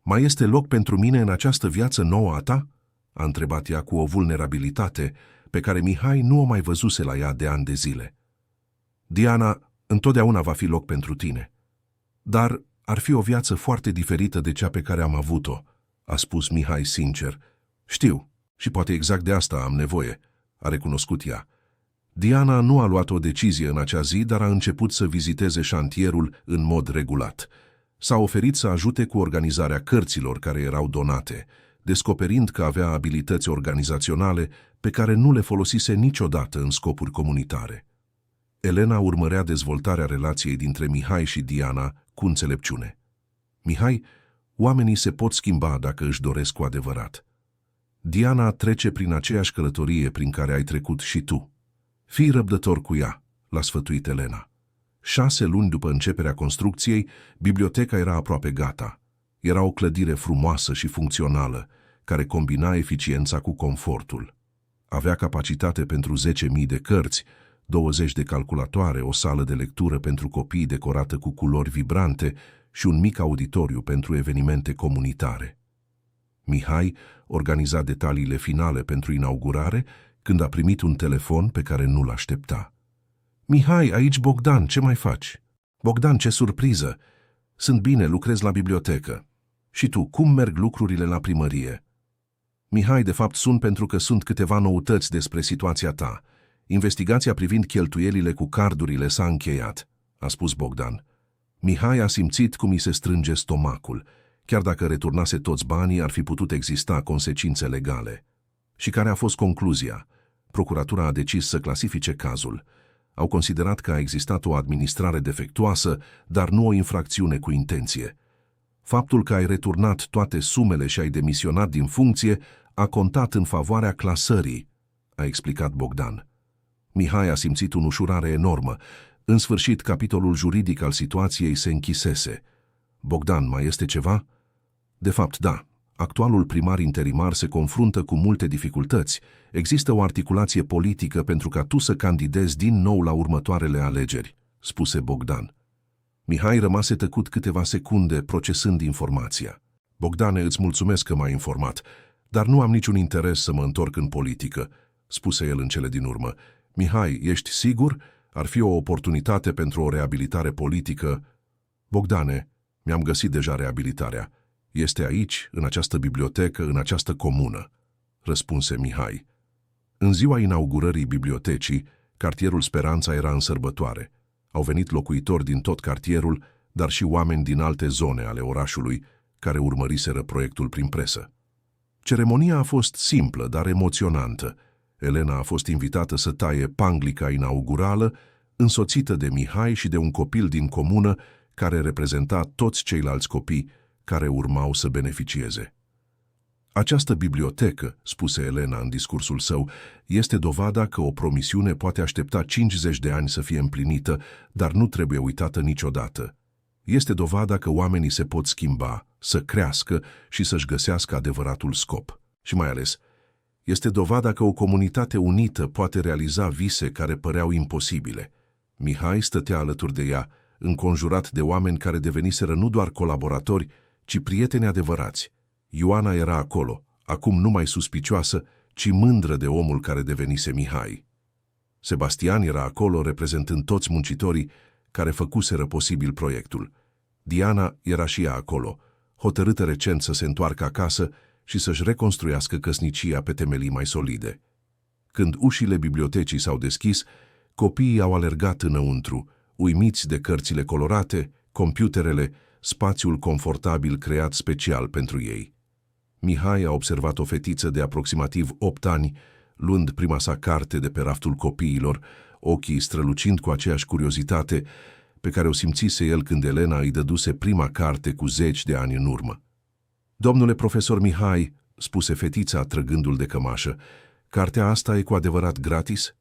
Mai este loc pentru mine în această viață nouă a ta? A întrebat ea cu o vulnerabilitate pe care Mihai nu o mai văzuse la ea de ani de zile. Diana, întotdeauna va fi loc pentru tine. Dar ar fi o viață foarte diferită de cea pe care am avut-o, a spus Mihai sincer. Știu, și poate exact de asta am nevoie, a recunoscut ea. Diana nu a luat o decizie în acea zi, dar a început să viziteze șantierul în mod regulat. S-a oferit să ajute cu organizarea cărților care erau donate, descoperind că avea abilități organizaționale pe care nu le folosise niciodată în scopuri comunitare. Elena urmărea dezvoltarea relației dintre Mihai și Diana cu înțelepciune. Mihai, oamenii se pot schimba dacă își doresc cu adevărat. Diana trece prin aceeași călătorie prin care ai trecut și tu. Fii răbdător cu ea, l-a sfătuit Elena. 6 luni după începerea construcției, biblioteca era aproape gata. Era o clădire frumoasă și funcțională, care combina eficiența cu confortul. Avea capacitate pentru 10.000 de cărți, 20 de calculatoare, o sală de lectură pentru copii decorată cu culori vibrante și un mic auditoriu pentru evenimente comunitare. Mihai organiza detaliile finale pentru inaugurare când a primit un telefon pe care nu l-aștepta. Mihai, aici Bogdan, ce mai faci? Bogdan, ce surpriză! Sunt bine, lucrez la bibliotecă. Și tu, cum merg lucrurile la primărie? Mihai, de fapt sun pentru că sunt câteva noutăți despre situația ta. Investigația privind cheltuielile cu cardurile s-a încheiat, a spus Bogdan. Mihai a simțit cum îi se strânge stomacul. Chiar dacă returnase toți banii, ar fi putut exista consecințe legale. Și care a fost concluzia? Procuratura a decis să clasifice cazul. Au considerat că a existat o administrare defectuoasă, dar nu o infracțiune cu intenție. Faptul că ai returnat toate sumele și ai demisionat din funcție a contat în favoarea clasării, a explicat Bogdan. Mihai a simțit o ușurare enormă. În sfârșit, capitolul juridic al situației se închisese. Bogdan, mai este ceva? De fapt, da. Actualul primar interimar se confruntă cu multe dificultăți. Există o articulație politică pentru ca tu să candidezi din nou la următoarele alegeri, spuse Bogdan. Mihai rămase tăcut câteva secunde, procesând informația. Bogdane, îți mulțumesc că m-ai informat, dar nu am niciun interes să mă întorc în politică, spuse el în cele din urmă. Mihai, ești sigur? Ar fi o oportunitate pentru o reabilitare politică. Bogdane, mi-am găsit deja reabilitarea. Este aici, în această bibliotecă, în această comună, răspunse Mihai. În ziua inaugurării bibliotecii, cartierul Speranța era în sărbătoare. Au venit locuitori din tot cartierul, dar și oameni din alte zone ale orașului, care urmăriseră proiectul prin presă. Ceremonia a fost simplă, dar emoționantă. Elena a fost invitată să taie panglica inaugurală, însoțită de Mihai și de un copil din comună care reprezenta toți ceilalți copii care urmau să beneficieze. Această bibliotecă, spuse Elena în discursul său, este dovada că o promisiune poate aștepta 50 de ani să fie împlinită, dar nu trebuie uitată niciodată. Este dovada că oamenii se pot schimba, să crească și să-și găsească adevăratul scop. Și mai ales, este dovada că o comunitate unită poate realiza vise care păreau imposibile. Mihai stătea alături de ea, înconjurat de oameni care deveniseră nu doar colaboratori, ci prieteni adevărați. Ioana era acolo, acum nu mai suspicioasă, ci mândră de omul care devenise Mihai. Sebastian era acolo, reprezentând toți muncitorii care făcuseră posibil proiectul. Diana era și ea acolo, hotărâtă recent să se întoarcă acasă și să-și reconstruiască căsnicia pe temelii mai solide. Când ușile bibliotecii s-au deschis, copiii au alergat înăuntru, uimiți de cărțile colorate, computerele, spațiul confortabil creat special pentru ei. Mihai a observat o fetiță de aproximativ 8 ani, luând prima sa carte de pe raftul copiilor, ochii strălucind cu aceeași curiozitate pe care o simțise el când Elena îi dăduse prima carte cu 10 de ani în urmă. Domnule profesor Mihai, spuse fetița trăgându-l de cămașă, cartea asta e cu adevărat gratis?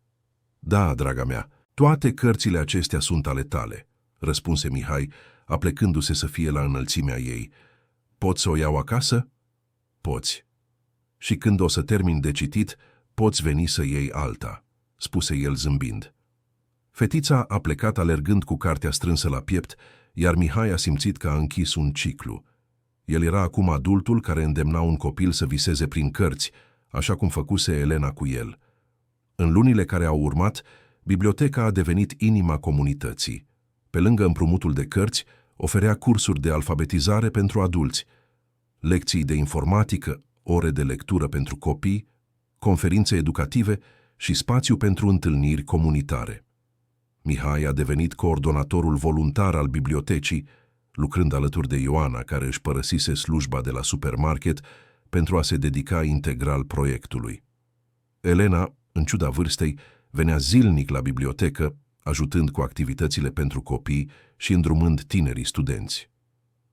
Da, draga mea, toate cărțile acestea sunt ale tale, răspunse Mihai, aplecându-se să fie la înălțimea ei. Pot să o iau acasă? Poți. Și când o să termin de citit, poți veni să iei alta, spuse el zâmbind. Fetița a plecat alergând cu cartea strânsă la piept, iar Mihai a simțit că a închis un ciclu. El era acum adultul care îndemna un copil să viseze prin cărți, așa cum făcuse Elena cu el. În lunile care au urmat, biblioteca a devenit inima comunității. Pe lângă împrumutul de cărți, oferea cursuri de alfabetizare pentru adulți, lecții de informatică, ore de lectură pentru copii, conferințe educative și spațiu pentru întâlniri comunitare. Mihai a devenit coordonatorul voluntar al bibliotecii, lucrând alături de Ioana, care își părăsise slujba de la supermarket pentru a se dedica integral proiectului. Elena, în ciuda vârstei, venea zilnic la bibliotecă, ajutând cu activitățile pentru copii și îndrumând tinerii studenți.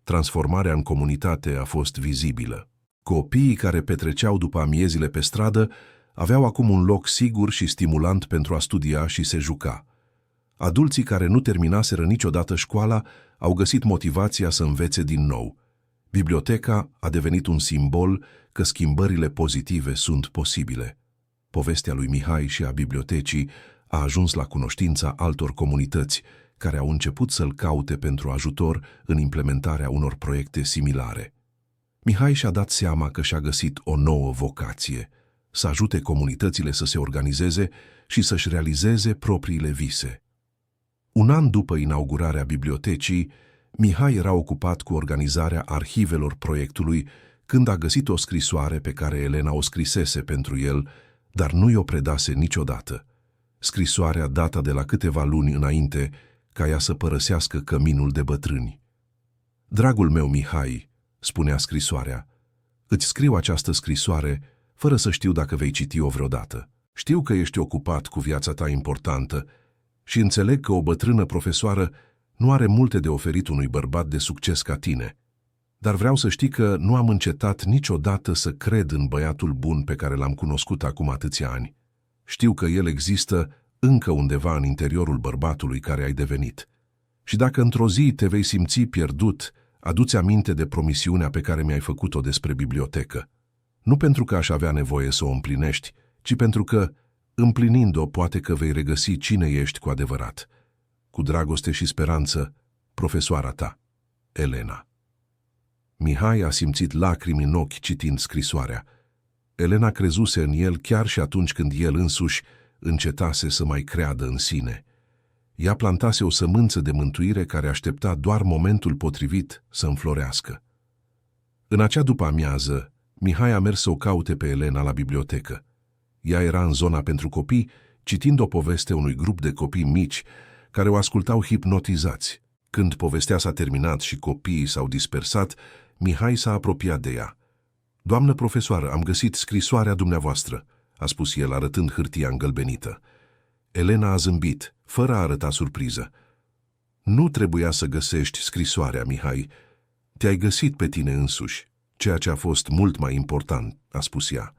Transformarea în comunitate a fost vizibilă. Copiii care petreceau după amiezile pe stradă aveau acum un loc sigur și stimulant pentru a studia și se juca. Adulții care nu terminaseră niciodată școala au găsit motivația să învețe din nou. Biblioteca a devenit un simbol că schimbările pozitive sunt posibile. Povestea lui Mihai și a bibliotecii a ajuns la cunoștința altor comunități care au început să-l caute pentru ajutor în implementarea unor proiecte similare. Mihai și-a dat seama că și-a găsit o nouă vocație, să ajute comunitățile să se organizeze și să-și realizeze propriile vise. Un an după inaugurarea bibliotecii, Mihai era ocupat cu organizarea arhivelor proiectului când a găsit o scrisoare pe care Elena o scrisese pentru el, dar nu i-o predase niciodată. Scrisoarea data de la câteva luni înainte ca ea să părăsească căminul de bătrâni. Dragul meu Mihai, spunea scrisoarea, îți scriu această scrisoare fără să știu dacă vei citi-o vreodată. Știu că ești ocupat cu viața ta importantă și înțeleg că o bătrână profesoară nu are multe de oferit unui bărbat de succes ca tine. Dar vreau să știi că nu am încetat niciodată să cred în băiatul bun pe care l-am cunoscut acum atâția ani. Știu că el există încă undeva în interiorul bărbatului care ai devenit. Și dacă într-o zi te vei simți pierdut, adu-ți aminte de promisiunea pe care mi-ai făcut-o despre bibliotecă. Nu pentru că aș avea nevoie să o împlinești, ci pentru că, împlinind-o, poate că vei regăsi cine ești cu adevărat. Cu dragoste și speranță, profesoara ta, Elena. Mihai a simțit lacrimi în ochi citind scrisoarea. Elena crezuse în el chiar și atunci când el însuși încetase să mai creadă în sine. Ea plantase o sămânță de mântuire care aștepta doar momentul potrivit să înflorească. În acea după-amiază, Mihai a mers să o caute pe Elena la bibliotecă. Ea era în zona pentru copii, citind o poveste unui grup de copii mici care o ascultau hipnotizați. Când povestea s-a terminat și copiii s-au dispersat, Mihai s-a apropiat de ea. "Doamnă profesoară, am găsit scrisoarea dumneavoastră," a spus el arătând hârtia îngălbenită. Elena a zâmbit, fără a arăta surpriză. "Nu trebuia să găsești scrisoarea, Mihai. Te-ai găsit pe tine însuși, ceea ce a fost mult mai important," a spus ea.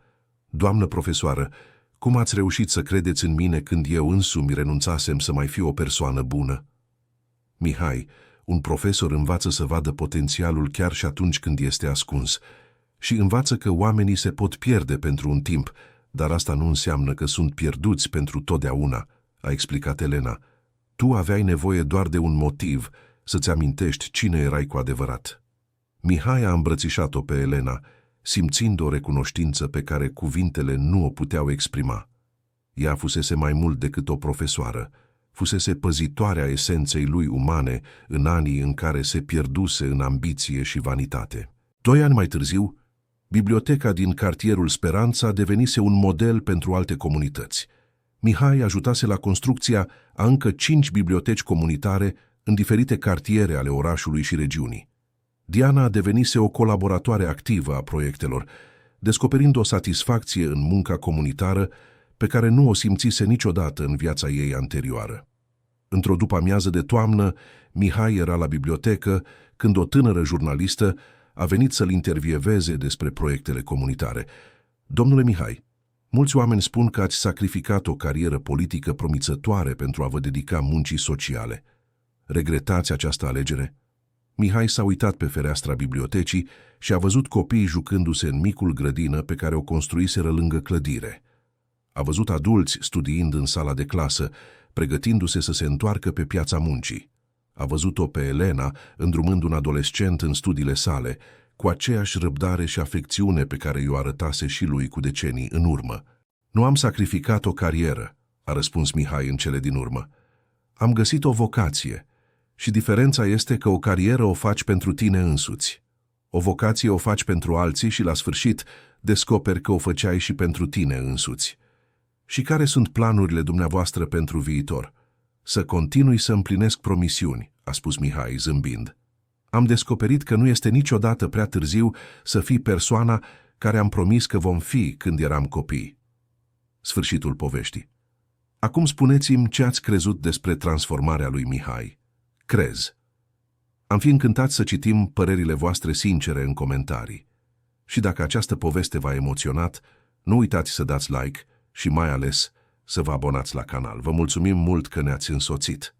"Doamnă profesoară, cum ați reușit să credeți în mine când eu însumi renunțasem să mai fiu o persoană bună?" Mihai, un profesor învață să vadă potențialul chiar și atunci când este ascuns și învață că oamenii se pot pierde pentru un timp, dar asta nu înseamnă că sunt pierduți pentru totdeauna, a explicat Elena. Tu aveai nevoie doar de un motiv să-ți amintești cine erai cu adevărat. Mihai a îmbrățișat-o pe Elena, simțind o recunoștință pe care cuvintele nu o puteau exprima. Ea fusese mai mult decât o profesoară, fusese păzitoarea esenței lui umane în anii în care se pierduse în ambiție și vanitate. 2 ani mai târziu, biblioteca din cartierul Speranța devenise un model pentru alte comunități. Mihai ajutase la construcția a încă 5 biblioteci comunitare în diferite cartiere ale orașului și regiunii. Diana devenise o colaboratoare activă a proiectelor, descoperind o satisfacție în munca comunitară pe care nu o simțise niciodată în viața ei anterioară. Într-o după-amiază de toamnă, Mihai era la bibliotecă când o tânără jurnalistă a venit să-l intervieveze despre proiectele comunitare. "Domnule Mihai, mulți oameni spun că ați sacrificat o carieră politică promițătoare pentru a vă dedica muncii sociale. Regretați această alegere?" Mihai s-a uitat pe fereastra bibliotecii și a văzut copiii jucându-se în micul grădină pe care o construiseră lângă clădire. A văzut adulți studiind în sala de clasă, pregătindu-se să se întoarcă pe piața muncii. A văzut-o pe Elena îndrumând un adolescent în studiile sale, cu aceeași răbdare și afecțiune pe care i-o arătase și lui cu decenii în urmă. "Nu am sacrificat o carieră," a răspuns Mihai în cele din urmă. "Am găsit o vocație și diferența este că o carieră o faci pentru tine însuți. O vocație o faci pentru alții și la sfârșit descoperi că o făceai și pentru tine însuți. Și care sunt planurile dumneavoastră pentru viitor?" "Să continui să împlinesc promisiuni," a spus Mihai zâmbind. "Am descoperit că nu este niciodată prea târziu să fii persoana care am promis că vom fi când eram copii." Sfârșitul poveștii. Acum spuneți-mi ce ați crezut despre transformarea lui Mihai. Crez. Am fi încântat să citim părerile voastre sincere în comentarii. Și dacă această poveste v-a emoționat, nu uitați să dați like și mai ales să vă abonați la canal. Vă mulțumim mult că ne-ați însoțit.